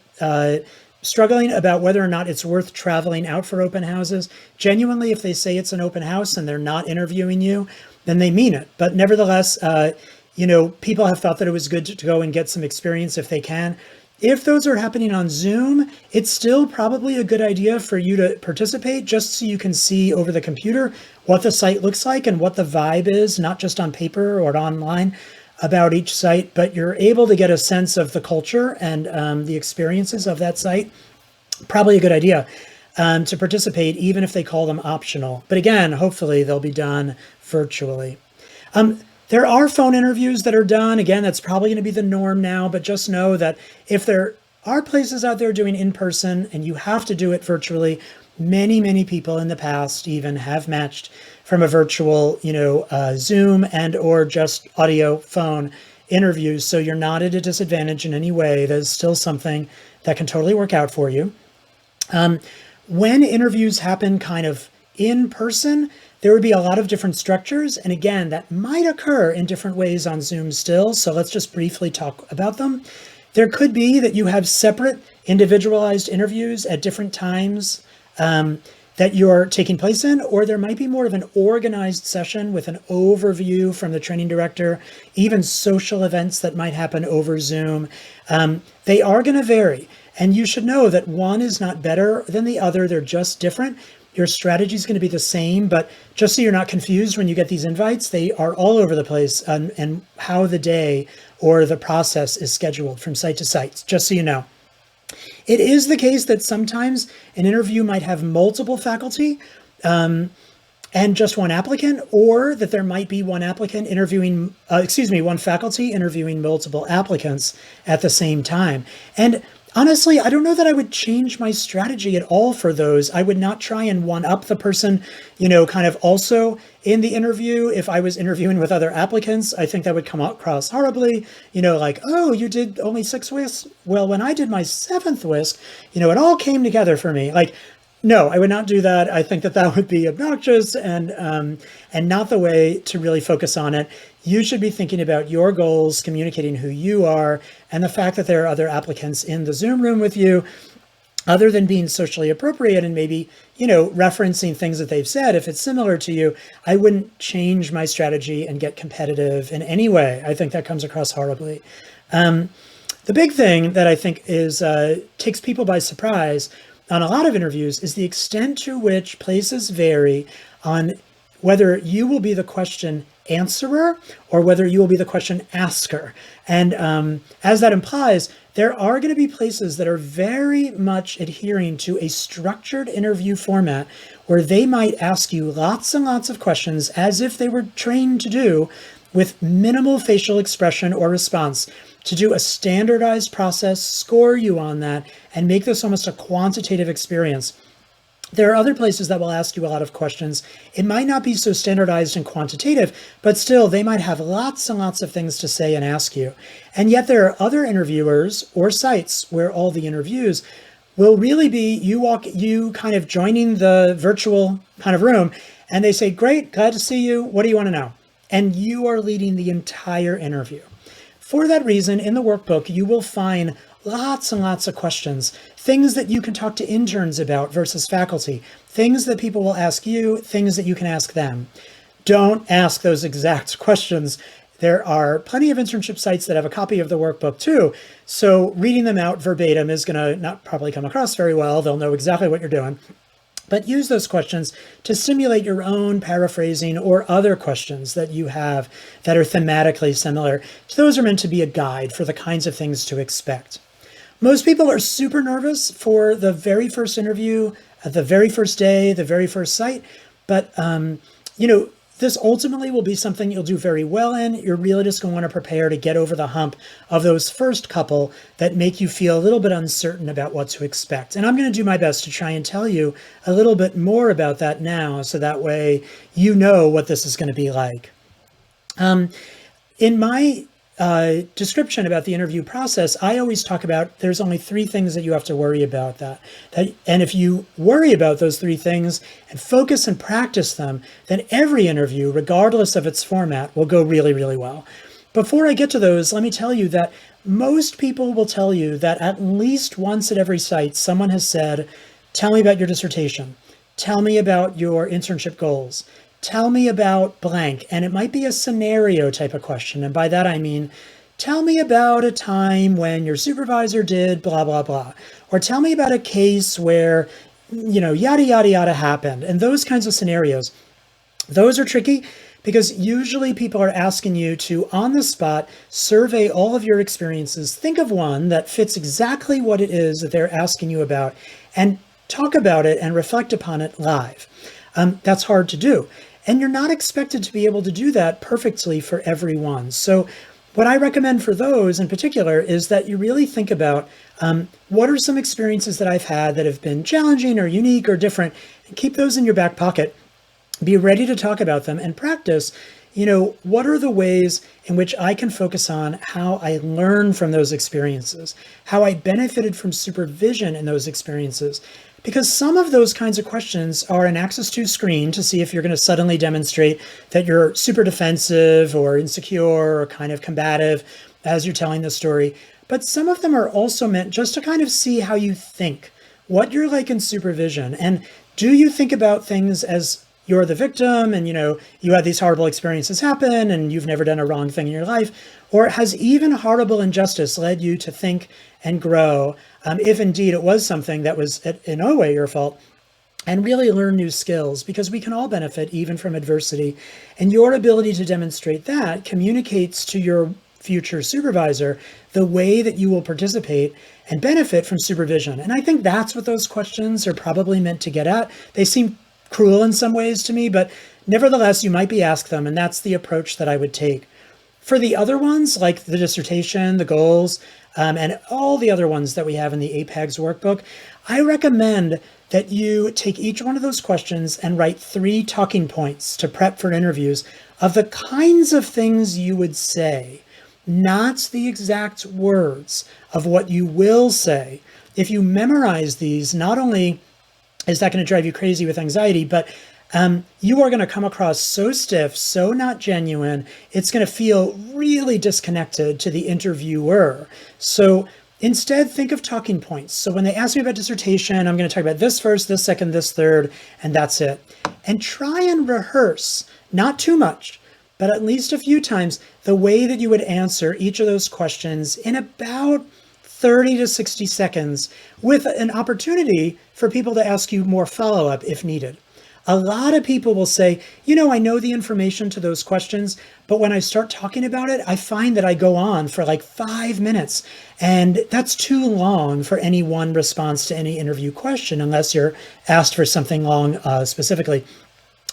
struggling about whether or not it's worth traveling out for open houses. Genuinely, if they say it's an open house and they're not interviewing you, then they mean it. But nevertheless, people have thought that it was good to go and get some experience if they can. If those are happening on Zoom, it's still probably a good idea for you to participate just so you can see over the computer what the site looks like and what the vibe is, not just on paper or online about each site, but you're able to get a sense of the culture and the experiences of that site. Probably a good idea to participate, even if they call them optional. But again, hopefully they'll be done virtually. There are phone interviews that are done. Again, that's probably going to be the norm now, but just know that if there are places out there doing in person and you have to do it virtually, many, many people in the past even have matched from a virtual, Zoom and or just audio phone interviews. So you're not at a disadvantage in any way. There's still something that can totally work out for you. When interviews happen kind of in person, there would be a lot of different structures. And again, that might occur in different ways on Zoom still. So let's just briefly talk about them. There could be that you have separate individualized interviews at different times that you're taking place in, or there might be more of an organized session with an overview from the training director, even social events that might happen over Zoom. They are going to vary. And you should know that one is not better than the other. They're just different. Your strategy is going to be the same, but just so you're not confused when you get these invites, they are all over the place and how the day or the process is scheduled from site to site, just so you know. It is the case that sometimes an interview might have multiple faculty and just one applicant, or that there might be one applicant interviewing, one faculty interviewing multiple applicants at the same time. And honestly, I don't know that I would change my strategy at all for those. I would not try and one up the person, kind of also in the interview. If I was interviewing with other applicants, I think that would come across horribly, like, oh, you did only 6 whisks. Well, when I did my 7th whisk, it all came together for me. Like, no, I would not do that. I think that would be obnoxious and not the way to really focus on it. You should be thinking about your goals, communicating who you are, and the fact that there are other applicants in the Zoom room with you, other than being socially appropriate and maybe, referencing things that they've said. If it's similar to you, I wouldn't change my strategy and get competitive in any way. I think that comes across horribly. The big thing that I think is takes people by surprise on a lot of interviews is the extent to which places vary on whether you will be the question answerer or whether you will be the question asker. And as that implies, there are going to be places that are very much adhering to a structured interview format where they might ask you lots and lots of questions as if they were trained to do, with minimal facial expression or response, to do a standardized process, score you on that, and make this almost a quantitative experience. There are other places that will ask you a lot of questions. It might not be so standardized and quantitative, but still they might have lots and lots of things to say and ask you. And yet there are other interviewers or sites where all the interviews will really be you kind of joining the virtual kind of room, and they say, great, glad to see you. What do you want to know? And you are leading the entire interview. For that reason, in the workbook, you will find lots and lots of questions, things that you can talk to interns about versus faculty, things that people will ask you, things that you can ask them. Don't ask those exact questions. There are plenty of internship sites that have a copy of the workbook too, so reading them out verbatim is going to not probably come across very well. They'll know exactly what you're doing. But use those questions to stimulate your own paraphrasing or other questions that you have that are thematically similar. Those are meant to be a guide for the kinds of things to expect. Most people are super nervous for the very first interview, the very first day, the very first site. But, this ultimately will be something you'll do very well in. You're really just going to want to prepare to get over the hump of those first couple that make you feel a little bit uncertain about what to expect. And I'm going to do my best to try and tell you a little bit more about that now, so that way you know what this is going to be like. In my description about the interview process, I always talk about there's only 3 things that you have to worry about and if you worry about those 3 things and focus and practice them, then every interview, regardless of its format, will go really, really well. Before I get to those, let me tell you that most people will tell you that at least once at every site, someone has said, tell me about your dissertation. Tell me about your internship goals. Tell me about blank. And it might be a scenario type of question. And by that, I mean, tell me about a time when your supervisor did blah, blah, blah. Or tell me about a case where, yada, yada, yada happened. And those kinds of scenarios, those are tricky because usually people are asking you to, on the spot, survey all of your experiences. Think of one that fits exactly what it is that they're asking you about and talk about it and reflect upon it live. That's hard to do. And you're not expected to be able to do that perfectly for everyone. So what I recommend for those in particular is that you really think about what are some experiences that I've had that have been challenging or unique or different, and keep those in your back pocket. Be ready to talk about them and practice, what are the ways in which I can focus on how I learn from those experiences, how I benefited from supervision in those experiences? Because some of those kinds of questions are an access to screen to see if you're going to suddenly demonstrate that you're super defensive or insecure or kind of combative as you're telling the story. But some of them are also meant just to kind of see how you think, what you're like in supervision. And do you think about things as you're the victim and, you had these horrible experiences happen and you've never done a wrong thing in your life? Or has even horrible injustice led you to think and grow, if indeed it was something that was in no way your fault, and really learn new skills? Because we can all benefit even from adversity. And your ability to demonstrate that communicates to your future supervisor the way that you will participate and benefit from supervision. And I think that's what those questions are probably meant to get at. They seem cruel in some ways to me, but nevertheless, you might be asked them, and that's the approach that I would take. For the other ones, like the dissertation, the goals, and all the other ones that we have in the APAGS workbook, I recommend that you take each one of those questions and write 3 talking points to prep for interviews of the kinds of things you would say, not the exact words of what you will say. If you memorize these, not only is that going to drive you crazy with anxiety, but you are going to come across so stiff, so not genuine. It's going to feel really disconnected to the interviewer. So instead, think of talking points. So when they ask me about dissertation, I'm going to talk about this first, this second, this third, and that's it. And try and rehearse, not too much, but at least a few times, the way that you would answer each of those questions in about 30 to 60 seconds, with an opportunity for people to ask you more follow-up if needed. A lot of people will say, I know the information to those questions, but when I start talking about it, I find that I go on for like 5 minutes, and that's too long for any one response to any interview question, unless you're asked for something long specifically.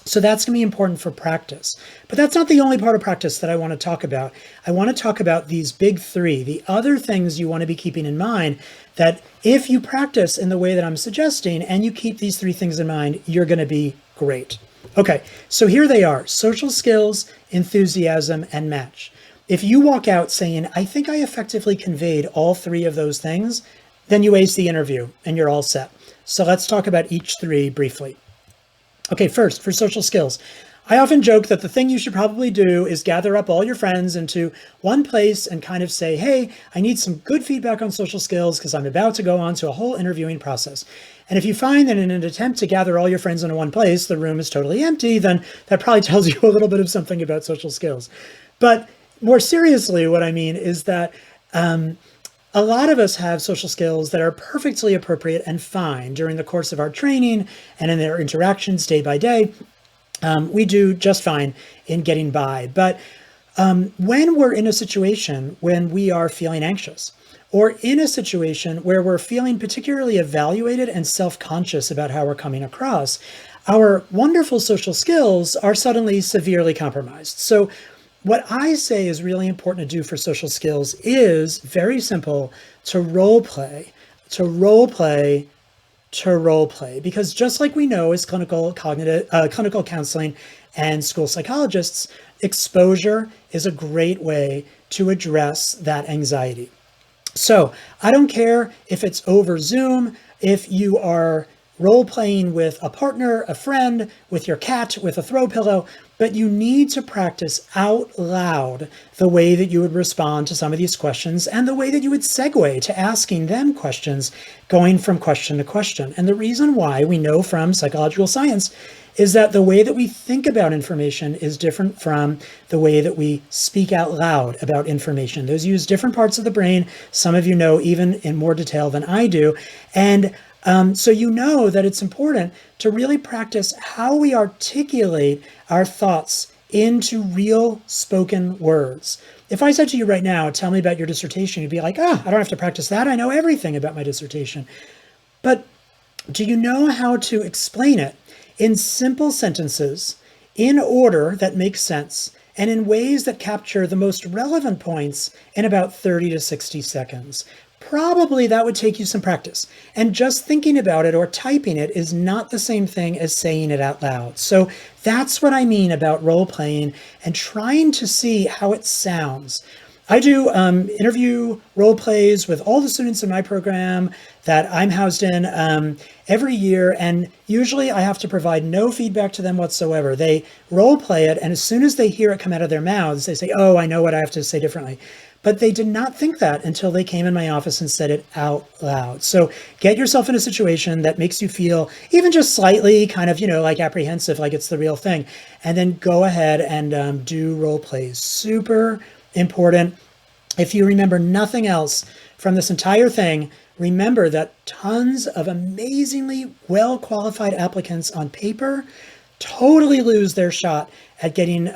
So that's going to be important for practice. But that's not the only part of practice that I want to talk about. I want to talk about these big 3, the other things you want to be keeping in mind, that if you practice in the way that I'm suggesting and you keep these 3 things in mind, you're going to be great. Okay, so here they are: social skills, enthusiasm, and match. If you walk out saying, I think I effectively conveyed all 3 of those things, then you ace the interview and you're all set. So let's talk about each 3 briefly. Okay, first, for social skills. I often joke that the thing you should probably do is gather up all your friends into one place and kind of say, hey, I need some good feedback on social skills because I'm about to go on to a whole interviewing process. And if you find that in an attempt to gather all your friends into one place, the room is totally empty, then that probably tells you a little bit of something about social skills. But more seriously, what I mean is that a lot of us have social skills that are perfectly appropriate and fine during the course of our training and in their interactions day by day. We do just fine in getting by. But when we're in a situation when we are feeling anxious, or in a situation where we're feeling particularly evaluated and self-conscious about how we're coming across, our wonderful social skills are suddenly severely compromised. So what I say is really important to do for social skills is very simple: to role play, to role play, to role play. Because just like we know as clinical counseling and school psychologists, exposure is a great way to address that anxiety. So I don't care if it's over Zoom, if you are role playing with a partner, a friend, with your cat, with a throw pillow, but you need to practice out loud the way that you would respond to some of these questions and the way that you would segue to asking them questions, going from question to question. And the reason why we know from psychological science is that the way that we think about information is different from the way that we speak out loud about information. Those use different parts of the brain. Some of you know even in more detail than I do. And so you know that it's important to really practice how we articulate our thoughts into real spoken words. If I said to you right now, tell me about your dissertation, you'd be like, I don't have to practice that. I know everything about my dissertation. But do you know how to explain it in simple sentences, in order that makes sense, and in ways that capture the most relevant points in about 30 to 60 seconds? probably that would take you some practice. And just thinking about it or typing it is not the same thing as saying it out loud. So that's what I mean about role playing and trying to see how it sounds. I do interview role plays with all the students in my program that I'm housed in every year. And usually I have to provide no feedback to them whatsoever. They role play it. And as soon as they hear it come out of their mouths, they say, oh, I know what I have to say differently. But they did not think that until they came in my office and said it out loud. So get yourself in a situation that makes you feel even just slightly kind of, like apprehensive, like it's the real thing. And then go ahead and do role plays. Super important. If you remember nothing else from this entire thing, remember that tons of amazingly well-qualified applicants on paper totally lose their shot at getting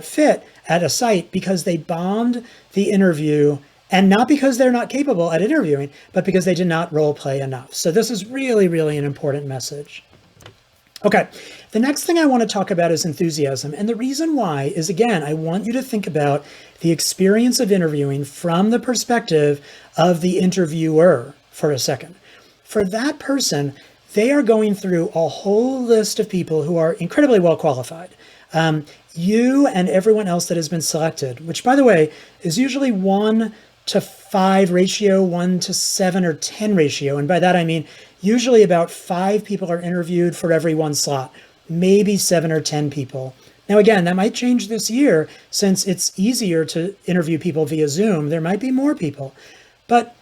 fit at a site because they bombed the interview, and not because they're not capable at interviewing, but because they did not role play enough. So this is really, really an important message. Okay, the next thing I want to talk about is enthusiasm. And the reason why is, again, I want you to think about the experience of interviewing from the perspective of the interviewer for a second. For that person, they are going through a whole list of people who are incredibly well qualified. You and everyone else that has been selected, which, by the way, is usually 1-to-5 ratio, 1-to-7 or 10 ratio. And by that, I mean, usually about 5 people are interviewed for every one slot, maybe 7 or 10 people. Now, again, that might change this year since it's easier to interview people via Zoom. There might be more people, but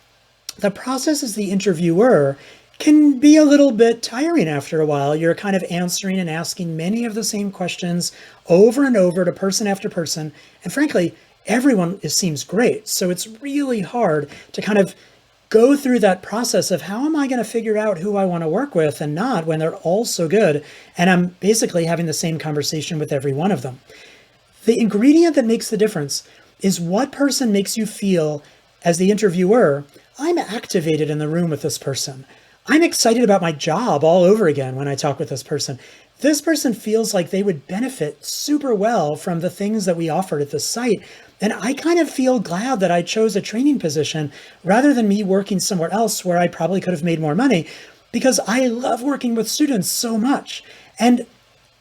the process as the interviewer can be a little bit tiring after a while. You're kind of answering and asking many of the same questions over and over to person after person. And frankly, everyone seems great. So it's really hard to kind of go through that process of how am I going to figure out who I want to work with and not when they're all so good. And I'm basically having the same conversation with every one of them. The ingredient that makes the difference is what person makes you feel as the interviewer, I'm activated in the room with this person. I'm excited about my job all over again when I talk with this person. This person feels like they would benefit super well from the things that we offered at the site. And I kind of feel glad that I chose a training position rather than me working somewhere else where I probably could have made more money, because I love working with students so much. And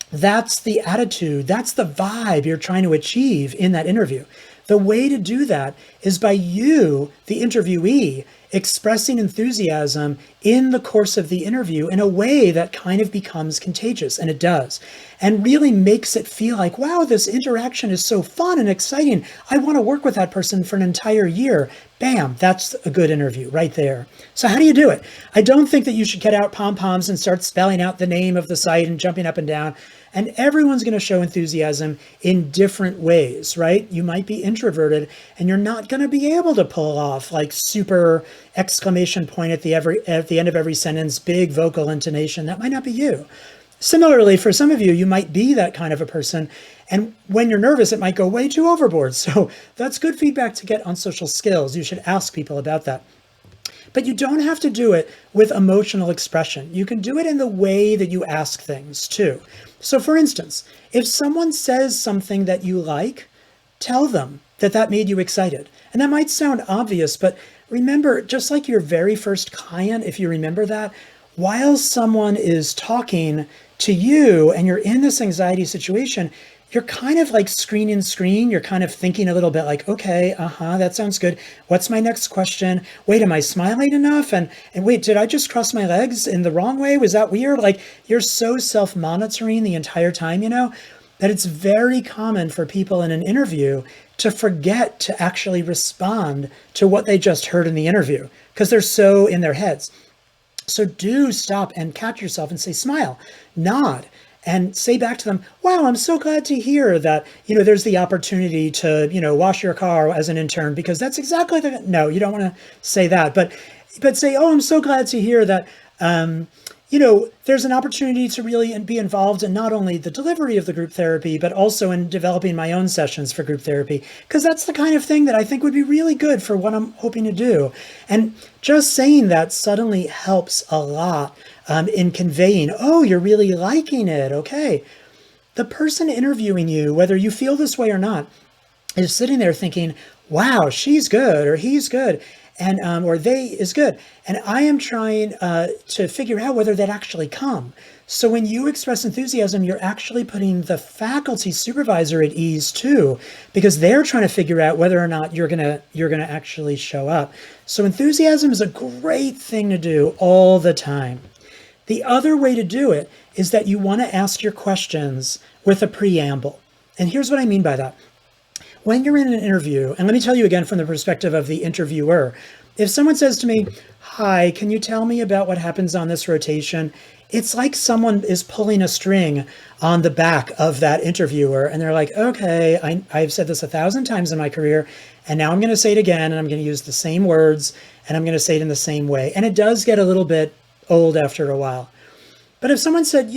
that's the attitude, that's the vibe you're trying to achieve in that interview. The way to do that is by you, the interviewee, expressing enthusiasm in the course of the interview in a way that kind of becomes contagious, and it does, and really makes it feel like, wow, this interaction is so fun and exciting. I want to work with that person for an entire year. Bam, that's a good interview right there. So how do you do it? I don't think that you should get out pom-poms and start spelling out the name of the site and jumping up and down. And everyone's going to show enthusiasm in different ways, right? You might be introverted and you're not going to be able to pull off like super exclamation point at the end of every sentence, big vocal intonation. That might not be you. Similarly, for some of you, you might be that kind of a person. And when you're nervous, it might go way too overboard. So that's good feedback to get on social skills. You should ask people about that. But you don't have to do it with emotional expression. You can do it in the way that you ask things too. So for instance, if someone says something that you like, tell them that that made you excited. And that might sound obvious, but remember, just like your very first client, if you remember that, while someone is talking to you and you're in this anxiety situation, you're kind of like screen. You're kind of thinking a little bit like, okay, that sounds good. What's my next question? Wait, am I smiling enough? And wait, did I just cross my legs in the wrong way? Was that weird? Like, you're so self-monitoring the entire time, that it's very common for people in an interview to forget to actually respond to what they just heard in the interview because they're so in their heads. So do stop and catch yourself and say, smile, nod, and say back to them, wow, I'm so glad to hear that, there's the opportunity to, wash your car as an intern, because that's exactly no, you don't want to say that, but say, oh, I'm so glad to hear that, there's an opportunity to really be involved in not only the delivery of the group therapy, but also in developing my own sessions for group therapy, because that's the kind of thing that I think would be really good for what I'm hoping to do. And just saying that suddenly helps a lot in conveying, oh, you're really liking it. Okay. The person interviewing you, whether you feel this way or not, is sitting there thinking, wow, she's good or he's good. and or they is good. And I am trying to figure out whether that actually come. So when you express enthusiasm, you're actually putting the faculty supervisor at ease too, because they're trying to figure out whether or not you're gonna actually show up. So enthusiasm is a great thing to do all the time. The other way to do it is that you want to ask your questions with a preamble. And here's what I mean by that. When you're in an interview, and let me tell you again from the perspective of the interviewer, if someone says to me, "Hi, can you tell me about what happens on this rotation?" It's like someone is pulling a string on the back of that interviewer, and they're like, "Okay, I've said this 1,000 times in my career, and now I'm going to say it again, and I'm going to use the same words, and I'm going to say it in the same way." And it does get a little bit old after a while. But if someone said,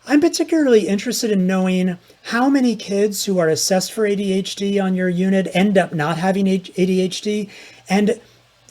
"I'm particularly interested in knowing how many kids who are assessed for ADHD on your unit end up not having ADHD, and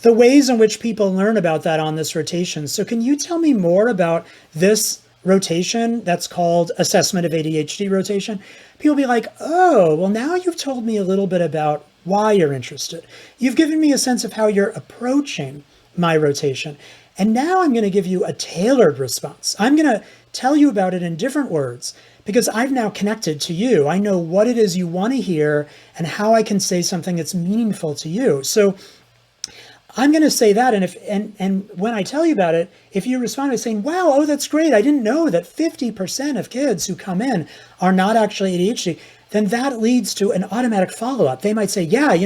the ways in which people learn about that on this rotation. So can you tell me more about this rotation that's called assessment of ADHD rotation?" People be like, "Oh, well, now you've told me a little bit about why you're interested. You've given me a sense of how you're approaching my rotation. And now I'm going to give you a tailored response. I'm going to tell you about it in different words because I've now connected to you. I know what it is you want to hear and how I can say something that's meaningful to you. So I'm going to say that, and when I tell you about it, if you respond by saying, "Wow, oh, that's great. I didn't know that 50% of kids who come in are not actually ADHD," then that leads to an automatic follow-up. They might say, "Yeah,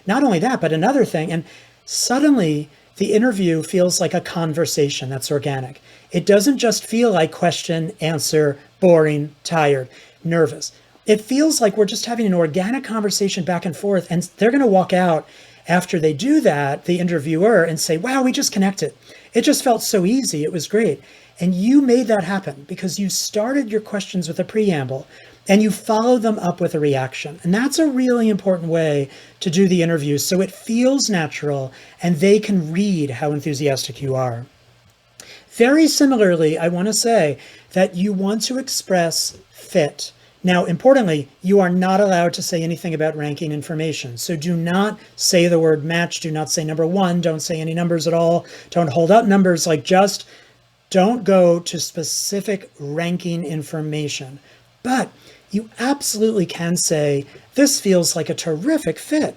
not only that, but another thing." And suddenly the interview feels like a conversation that's organic. It doesn't just feel like question, answer, boring, tired, nervous. It feels like we're just having an organic conversation back and forth, and they're going to walk out after they do that, the interviewer, and say, "Wow, we just connected. It just felt so easy. It was great." And you made that happen because you started your questions with a preamble and you follow them up with a reaction. And that's a really important way to do the interview so it feels natural and they can read how enthusiastic you are. Very similarly, I want to say that you want to express fit. Now, importantly, you are not allowed to say anything about ranking information. So do not say the word match. Do not say number one. Don't say any numbers at all. Don't hold up numbers. Just don't go to specific ranking information. But you absolutely can say, "This feels like a terrific fit.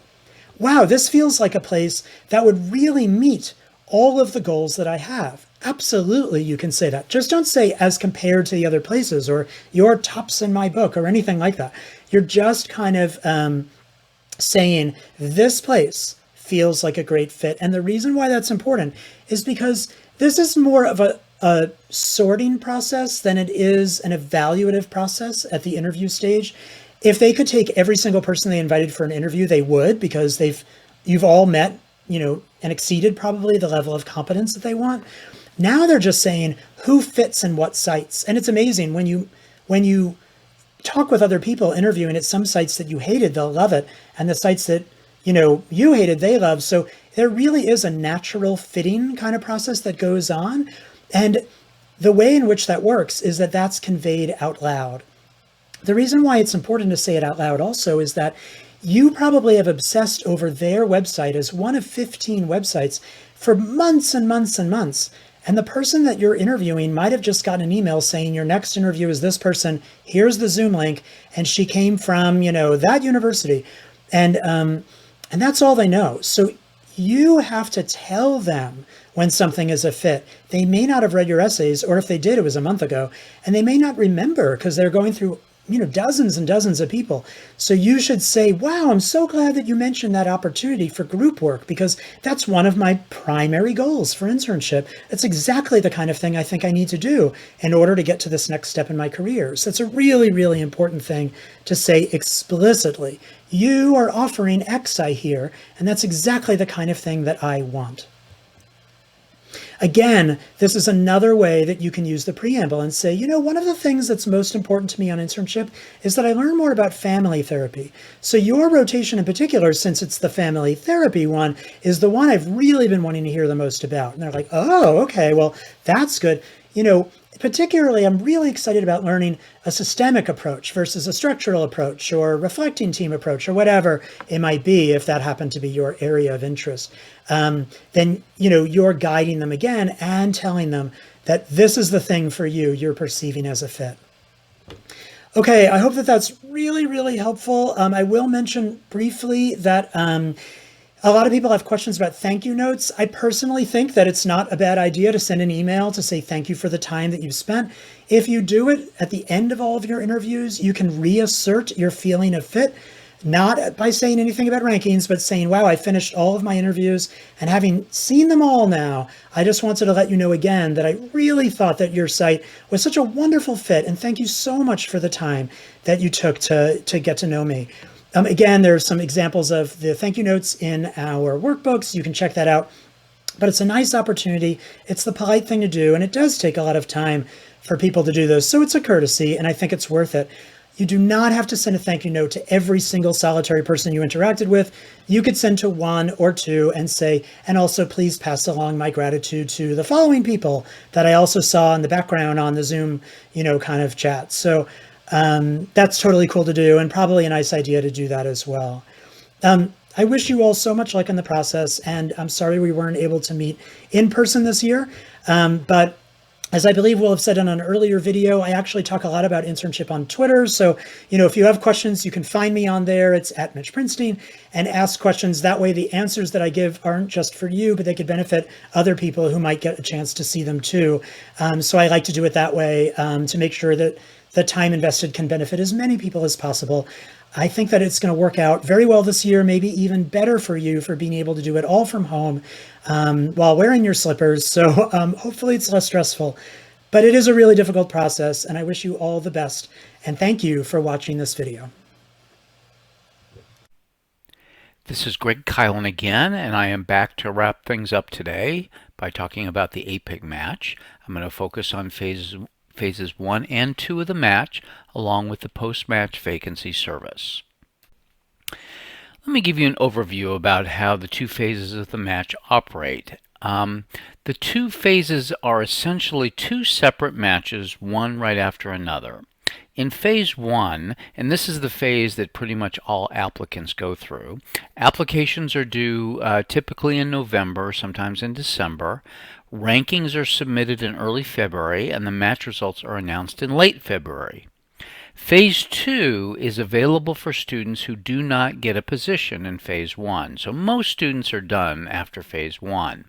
Wow, this feels like a place that would really meet all of the goals that I have." Absolutely, you can say that. Just don't say "as compared to the other places" or "your tops in my book" or anything like that. You're just kind of saying "this place feels like a great fit." And the reason why that's important is because this is more of a sorting process than it is an evaluative process at the interview stage. If they could take every single person they invited for an interview, they would, because you've all met, and exceeded probably the level of competence that they want. Now they're just saying who fits in what sites. And it's amazing when you talk with other people interviewing at some sites that you hated, they'll love it. And the sites that, you hated, they love. So there really is a natural fitting kind of process that goes on. And the way in which that works is that that's conveyed out loud. The reason why it's important to say it out loud also is that you probably have obsessed over their website as one of 15 websites for months and months and months. And the person that you're interviewing might have just gotten an email saying your next interview is this person, here's the Zoom link, and she came from, that university. And that's all they know. So you have to tell them when something is a fit. They may not have read your essays, or if they did, it was a month ago, and they may not remember because they're going through dozens and dozens of people. So you should say, "Wow, I'm so glad that you mentioned that opportunity for group work because that's one of my primary goals for internship. It's exactly the kind of thing I think I need to do in order to get to this next step in my career." So it's a really, really important thing to say explicitly. You are offering X, I hear, and that's exactly the kind of thing that I want. Again, this is another way that you can use the preamble and say, one of the things that's most important to me on internship is that I learn more about family therapy. So your rotation in particular, since it's the family therapy one, is the one I've really been wanting to hear the most about. And they're like, "Oh, okay, well, that's good." Particularly, I'm really excited about learning a systemic approach versus a structural approach or reflecting team approach or whatever it might be, if that happened to be your area of interest. Then, you're guiding them again and telling them that this is the thing for you you're perceiving as a fit. Okay, I hope that that's really, really helpful. I will mention briefly that a lot of people have questions about thank you notes. I personally think that it's not a bad idea to send an email to say thank you for the time that you've spent. If you do it at the end of all of your interviews, you can reassert your feeling of fit, not by saying anything about rankings, but saying, wow, I finished all of my interviews, and having seen them all now, I just wanted to let you know again that I really thought that your site was such a wonderful fit, and thank you so much for the time that you took to get to know me. Again, there's some examples of the thank you notes in our workbooks. You can check that out. But it's a nice opportunity. It's the polite thing to do, and it does take a lot of time for people to do those. So it's a courtesy, and I think it's worth it. You do not have to send a thank you note to every single solitary person you interacted with. You could send to one or two and say, and also please pass along my gratitude to the following people that I also saw in the background on the Zoom, kind of chat. So that's totally cool to do, and probably a nice idea to do that as well. I wish you all so much luck in the process, and I'm sorry we weren't able to meet in person this year. But as I believe we'll have said in an earlier video, I actually talk a lot about internship on Twitter. So, if you have questions, you can find me on there. It's @MitchPrinstein, and ask questions. That way the answers that I give aren't just for you, but they could benefit other people who might get a chance to see them too. So I like to do it that way to make sure that the time invested can benefit as many people as possible. I think that it's going to work out very well this year, maybe even better for you for being able to do it all from home while wearing your slippers. So hopefully it's less stressful. But it is a really difficult process, and I wish you all the best. And thank you for watching this video. This is Greg Kylan again, and I am back to wrap things up today by talking about the APIC match. I'm going to focus on phases 1 and 2 of the match, along with the post-match vacancy service. Let me give you an overview about how the two phases of the match operate. The two phases are essentially two separate matches, one right after another. In phase 1, and this is the phase that pretty much all applicants go through, applications are due typically in November, sometimes in December. Rankings are submitted in early February, and the match results are announced in late February. Phase 2 is available for students who do not get a position in phase 1. So most students are done after phase 1.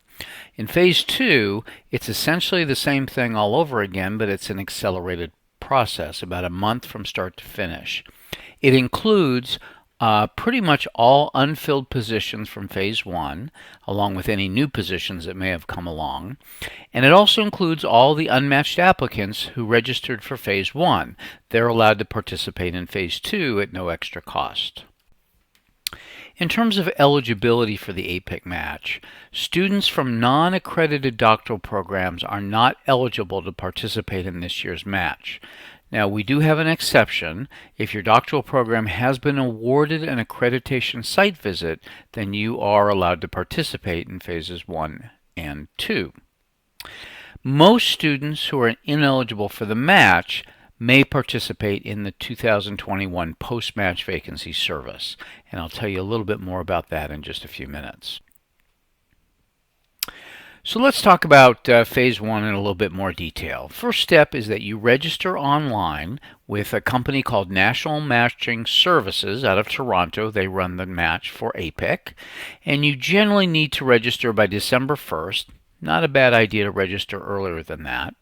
In phase 2, it's essentially the same thing all over again, but it's an accelerated process, about a month from start to finish. It includes pretty much all unfilled positions from phase 1, along with any new positions that may have come along. And it also includes all the unmatched applicants who registered for phase 1. They're allowed to participate in phase 2 at no extra cost. In terms of eligibility for the APIC match, students from non-accredited doctoral programs are not eligible to participate in this year's match. Now, we do have an exception. If your doctoral program has been awarded an accreditation site visit, then you are allowed to participate in phases 1 and 2. Most students who are ineligible for the match may participate in the 2021 post-match vacancy service, and I'll tell you a little bit more about that in just a few minutes. So let's talk about phase 1 in a little bit more detail. First step is that you register online with a company called National Matching Services out of Toronto. They run the match for APIC, and you generally need to register by December 1st. Not a bad idea to register earlier than that.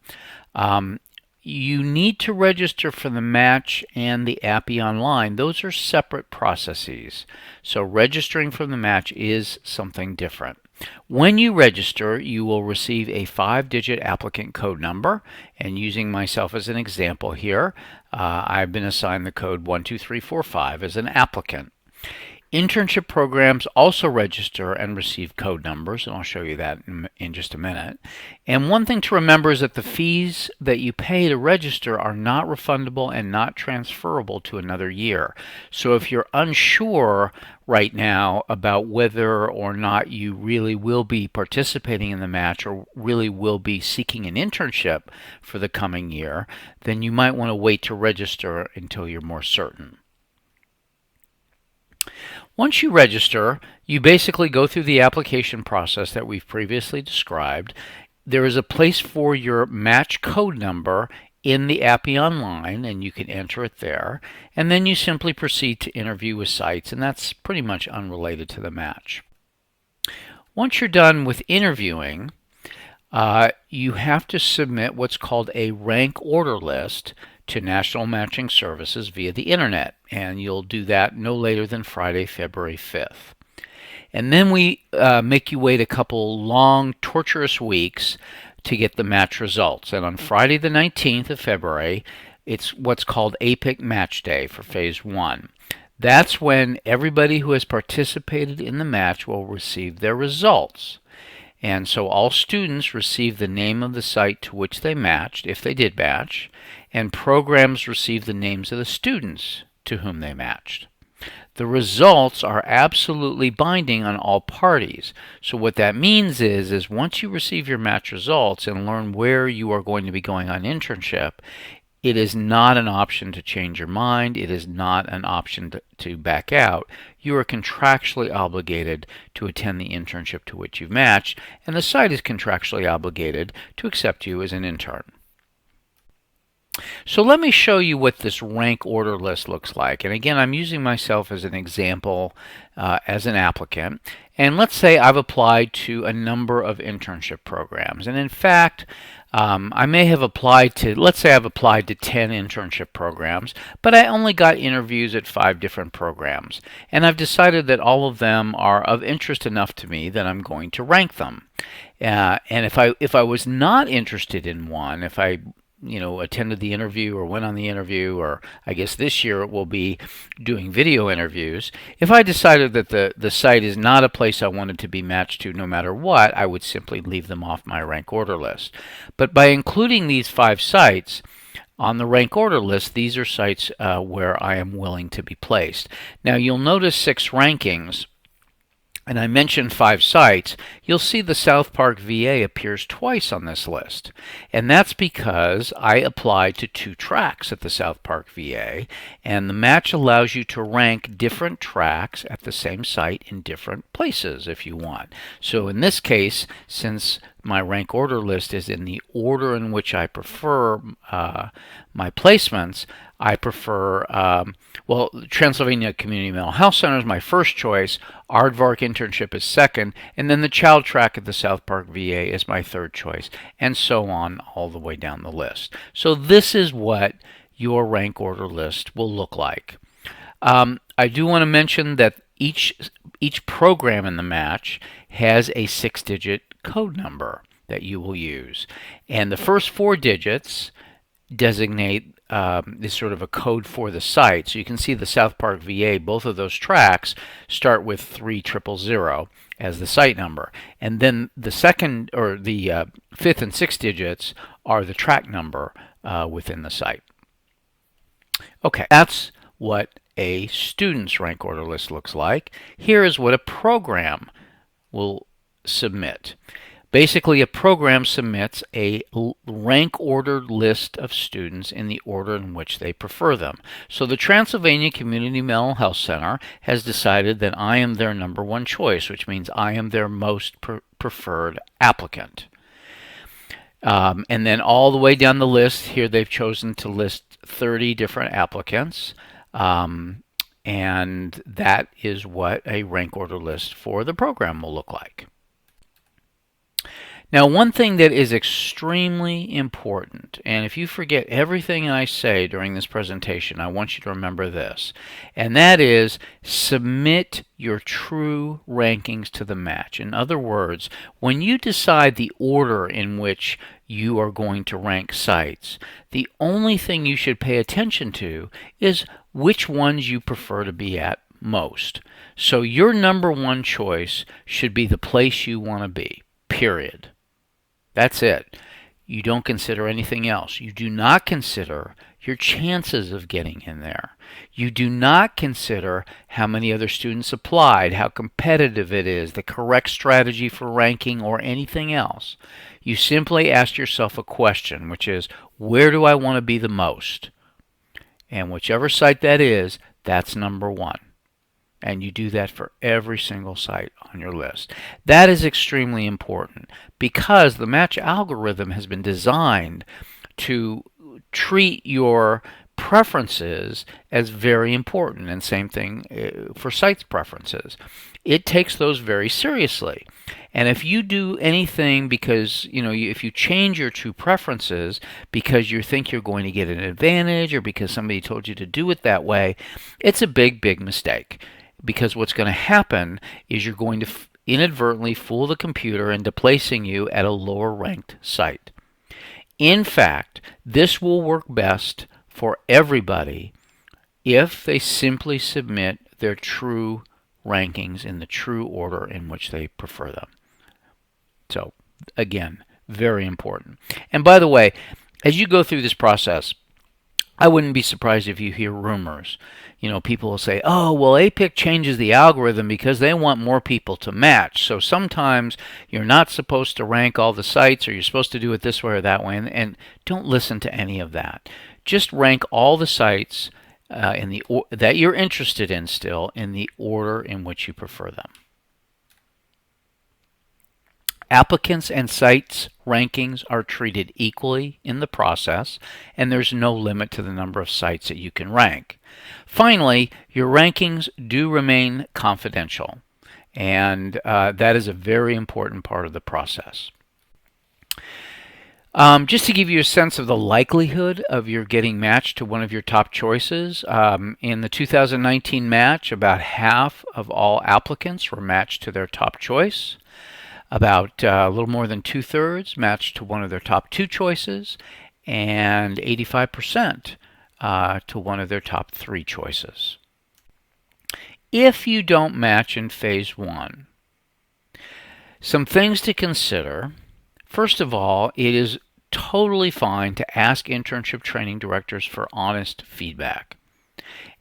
You need to register for the match and the API online. Those are separate processes. So registering for the match is something different. When you register, you will receive a 5-digit applicant code number. And using myself as an example here, I've been assigned the code 12345 as an applicant. Internship programs also register and receive code numbers, and I'll show you that in just a minute. And one thing to remember is that the fees that you pay to register are not refundable and not transferable to another year. So if you're unsure right now about whether or not you really will be participating in the match or really will be seeking an internship for the coming year, then you might want to wait to register until you're more certain. Once you register, you basically go through the application process that we've previously described. There is a place for your match code number in the Appy Online, and you can enter it there. And then you simply proceed to interview with sites, and that's pretty much unrelated to the match. Once you're done with interviewing, you have to submit what's called a rank order list to National Matching Services via the internet, and you'll do that no later than Friday, February 5th. And then we make you wait a couple long, torturous weeks to get the match results. And on Friday the 19th of February, it's what's called APIC Match Day for Phase 1. That's when everybody who has participated in the match will receive their results. And so all students receive the name of the site to which they matched, if they did match, and programs receive the names of the students to whom they matched. The results are absolutely binding on all parties. So what that means is once you receive your match results and learn where you are going to be going on internship, it is not an option to change your mind. It is not an option to back out. You are contractually obligated to attend the internship to which you've matched, and the site is contractually obligated to accept you as an intern. So let me show you what this rank order list looks like. And again, I'm using myself as an example as an applicant. And let's say I've applied to a number of internship programs. And in fact, I may have applied to, let's say I've applied to 10 internship programs, but I only got interviews at 5 different programs. And I've decided that all of them are of interest enough to me that I'm going to rank them. And if I was not interested in one, if I attended the interview or went on the interview, or I guess this year it will be doing video interviews. If I decided that the site is not a place I wanted to be matched to no matter what, I would simply leave them off my rank order list. But by including these 5 sites on the rank order list, these are sites where I am willing to be placed. Now you'll notice 6 rankings. And I mentioned 5 sites. You'll see the South Park VA appears twice on this list. And that's because I applied to 2 tracks at the South Park VA, and the match allows you to rank different tracks at the same site in different places if you want. So in this case, since my rank order list is in the order in which I prefer my placements, I prefer, Transylvania Community Mental Health Center is my first choice, Aardvark Internship is second, and then the child track at the South Park VA is my third choice, and so on all the way down the list. So this is what your rank order list will look like. I do want to mention that each program in the match has a 6-digit code number that you will use, and the first 4 digits designate is sort of a code for the site. So you can see the South Park VA, both of those tracks start with 3000 as the site number. And then the second, or the 5th and 6th digits are the track number within the site. Okay, that's what a student's rank order list looks like. Here is what a program will submit. Basically, a program submits a rank-ordered list of students in the order in which they prefer them. So the Transylvania Community Mental Health Center has decided that I am their #1 choice, which means I am their most preferred applicant. And then all the way down the list, here they've chosen to list 30 different applicants. And that is what a rank order list for the program will look like. Now, one thing that is extremely important, and if you forget everything I say during this presentation, I want you to remember this, and that is submit your true rankings to the match. In other words, when you decide the order in which you are going to rank sites, the only thing you should pay attention to is which ones you prefer to be at most. So your number one choice should be the place you want to be, period. That's it. You don't consider anything else. You do not consider your chances of getting in there. You do not consider how many other students applied, how competitive it is, the correct strategy for ranking, or anything else. You simply ask yourself a question, which is, where do I want to be the most? And whichever site that is, that's number one. And you do that for every single site on your list. That is extremely important because the match algorithm has been designed to treat your preferences as very important, and same thing for sites preferences. It takes those very seriously. And if you do anything because, if you change your true preferences because you think you're going to get an advantage or because somebody told you to do it that way, it's a big, big mistake. Because what's going to happen is you're going to inadvertently fool the computer into placing you at a lower ranked site. In fact, this will work best for everybody if they simply submit their true rankings in the true order in which they prefer them. So, again, very important. And by the way, as you go through this process, I wouldn't be surprised if you hear rumors. People will say, oh, well, APIC changes the algorithm because they want more people to match. So sometimes you're not supposed to rank all the sites, or you're supposed to do it this way or that way. And don't listen to any of that. Just rank all the sites that you're interested in still in the order in which you prefer them. Applicants and sites' rankings are treated equally in the process, and there's no limit to the number of sites that you can rank. Finally, your rankings do remain confidential, and that is a very important part of the process. Just to give you a sense of the likelihood of your getting matched to one of your top choices, in the 2019 match, about half of all applicants were matched to their top choice. About a little more than 2/3 matched to one of their top two choices, and 85% to one of their top three choices. If you don't match in phase one, some things to consider. First of all, it is totally fine to ask internship training directors for honest feedback.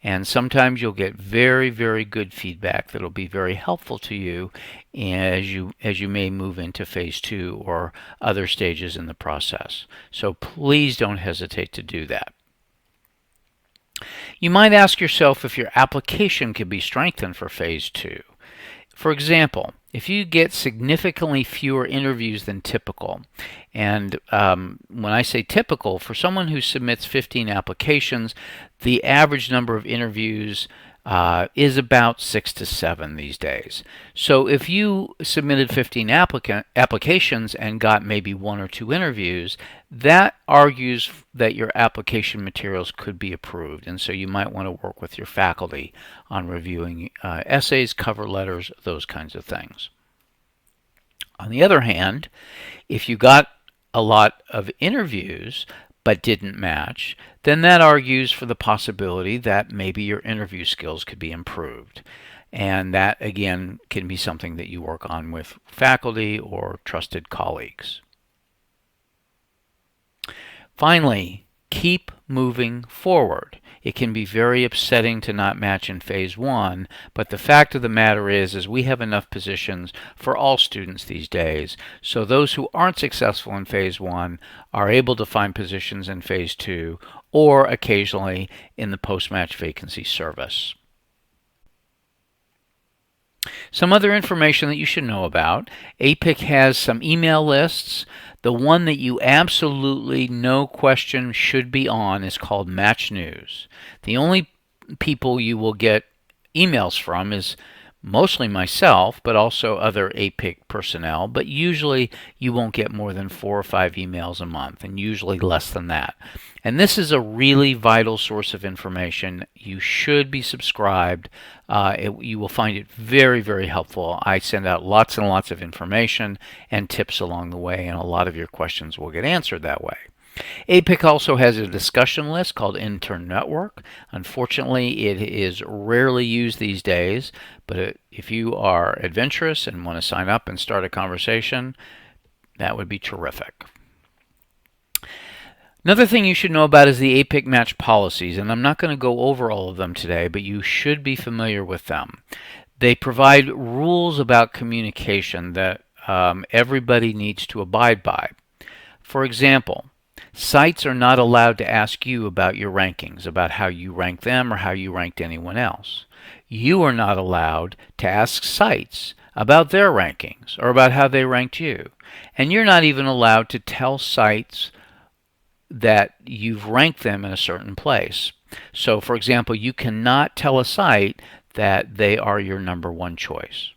And sometimes you'll get very, very good feedback that will be very helpful to you as you may move into phase two or other stages in the process. So please don't hesitate to do that. You might ask yourself if your application can be strengthened for phase two. For example, if you get significantly fewer interviews than typical, and when I say typical, for someone who submits 15 applications, the average number of interviews is about 6 to 7 these days. So if you submitted 15 applications and got maybe 1 or 2 interviews, that argues that your application materials could be approved. And so you might want to work with your faculty on reviewing essays, cover letters, those kinds of things. On the other hand, if you got a lot of interviews but didn't match, then that argues for the possibility that maybe your interview skills could be improved. And that, again, can be something that you work on with faculty or trusted colleagues. Finally, keep moving forward. It can be very upsetting to not match in phase one, but the fact of the matter is we have enough positions for all students these days. So those who aren't successful in phase one are able to find positions in phase two or occasionally in the post-match vacancy service. Some other information that you should know about. APIC has some email lists. The one that you absolutely, no question, should be on is called Match News. The only people you will get emails from is mostly myself, but also other APIC personnel. But usually you won't get more than 4 or 5 emails a month, and usually less than that. And this is a really vital source of information. You should be subscribed. You will find it very, very helpful. I send out lots and lots of information and tips along the way, and a lot of your questions will get answered that way. APIC also has a discussion list called Intern Network. Unfortunately, it is rarely used these days, but if you are adventurous and want to sign up and start a conversation, that would be terrific. Another thing you should know about is the APIC match policies, and I'm not going to go over all of them today, but you should be familiar with them. They provide rules about communication that everybody needs to abide by. For example, sites are not allowed to ask you about your rankings, about how you rank them or how you ranked anyone else. You are not allowed to ask sites about their rankings or about how they ranked you. And you're not even allowed to tell sites that you've ranked them in a certain place. So, for example, you cannot tell a site that they are your #1 choice.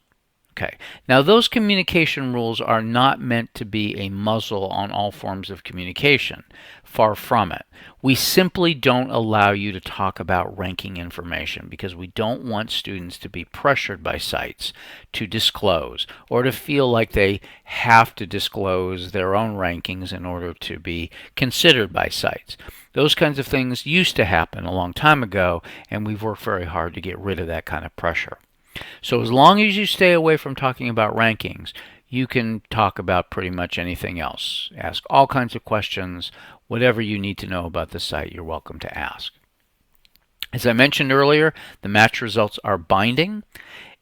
Okay. Now, those communication rules are not meant to be a muzzle on all forms of communication. Far from it. We simply don't allow you to talk about ranking information because we don't want students to be pressured by sites to disclose or to feel like they have to disclose their own rankings in order to be considered by sites. Those kinds of things used to happen a long time ago, and we've worked very hard to get rid of that kind of pressure. So as long as you stay away from talking about rankings, you can talk about pretty much anything else. Ask all kinds of questions. Whatever you need to know about the site, you're welcome to ask. As I mentioned earlier, the match results are binding.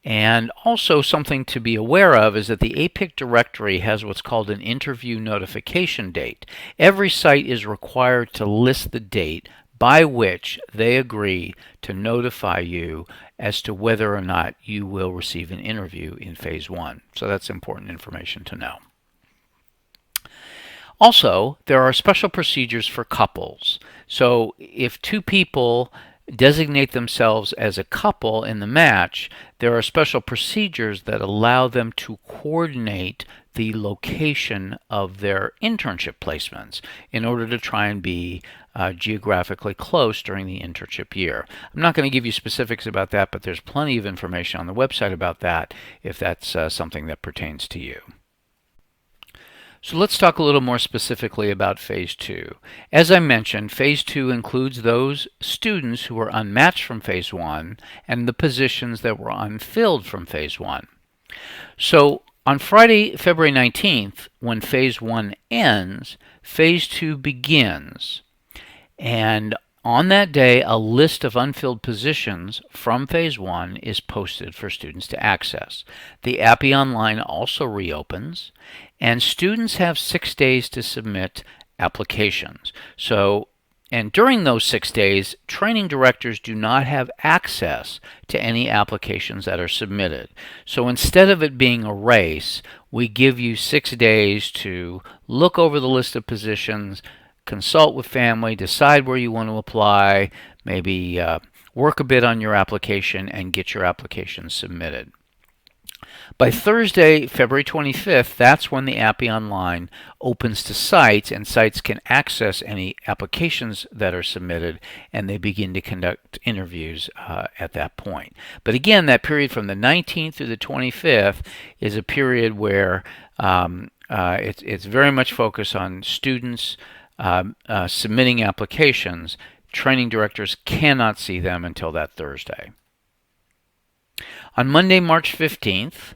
And also something to be aware of is that the APIC directory has what's called an interview notification date. Every site is required to list the date by which they agree to notify you as to whether or not you will receive an interview in Phase 1. So that's important information to know. Also, there are special procedures for couples. So if two people designate themselves as a couple in the match, there are special procedures that allow them to coordinate the location of their internship placements in order to try and be geographically close during the internship year. I'm not going to give you specifics about that, but there's plenty of information on the website about that if that's something that pertains to you. So let's talk a little more specifically about Phase 2. As I mentioned, Phase 2 includes those students who were unmatched from Phase 1 and the positions that were unfilled from Phase 1. So on Friday, February 19th, when Phase 1 ends, Phase 2 begins. And on that day, a list of unfilled positions from Phase 1 is posted for students to access. The API Online also reopens, and students have 6 days to submit applications. And during those 6 days, training directors do not have access to any applications that are submitted. So instead of it being a race, we give you 6 days to look over the list of positions, consult with family, decide where you want to apply, maybe work a bit on your application, and get your application submitted. By Thursday, February 25th, that's when the API Online opens to sites, and sites can access any applications that are submitted, and they begin to conduct interviews at that point. But again, that period from the 19th through the 25th is a period where it's very much focused on students submitting applications. Training directors cannot see them until that Thursday. On Monday, March 15th,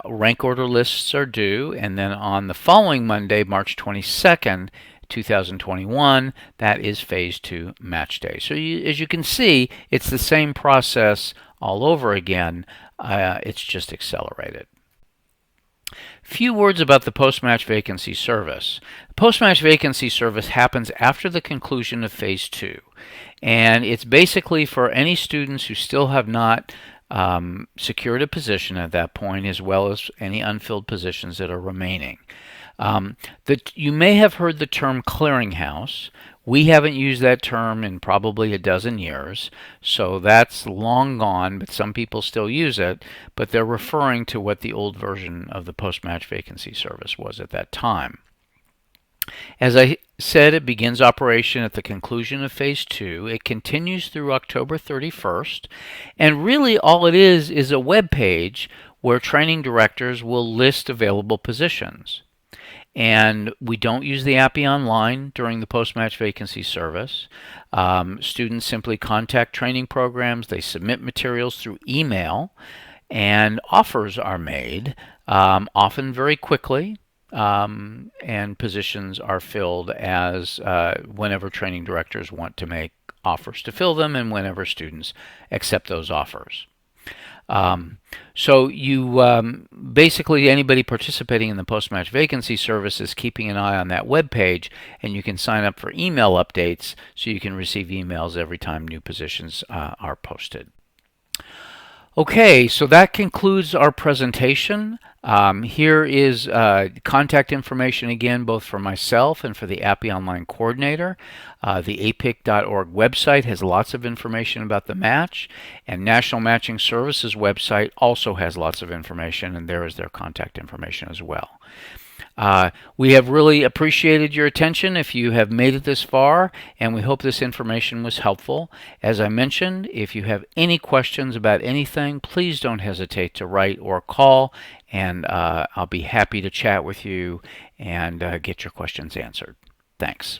rank order lists are due, and then on the following Monday, March 22nd, 2021, that is Phase 2 match day. So as you can see, it's the same process all over again. It's just accelerated. Few words about the post-match vacancy service. The post-match vacancy service happens after the conclusion of Phase 2, and it's basically for any students who still have not secured a position at that point, as well as any unfilled positions that are remaining. You may have heard the term clearinghouse. We haven't used that term in probably a dozen years, so that's long gone, but some people still use it, but they're referring to what the old version of the post-match vacancy service was at that time. As I said, it begins operation at the conclusion of Phase 2. It continues through October 31st, and really all it is a web page where training directors will list available positions. And we don't use the API online during the post-match vacancy service. Students simply contact training programs. They submit materials through email, and offers are made, often very quickly. And positions are filled as whenever training directors want to make offers to fill them and whenever students accept those offers. So you basically, anybody participating in the post-match vacancy service is keeping an eye on that web page, and you can sign up for email updates so you can receive emails every time new positions are posted. Okay, so that concludes our presentation. Here is contact information again, both for myself and for the API Online Coordinator. The apic.org website has lots of information about the match, and National Matching Services website also has lots of information, and there is their contact information as well. We have really appreciated your attention if you have made it this far, and we hope this information was helpful. As I mentioned, if you have any questions about anything, please don't hesitate to write or call, and I'll be happy to chat with you and get your questions answered. Thanks.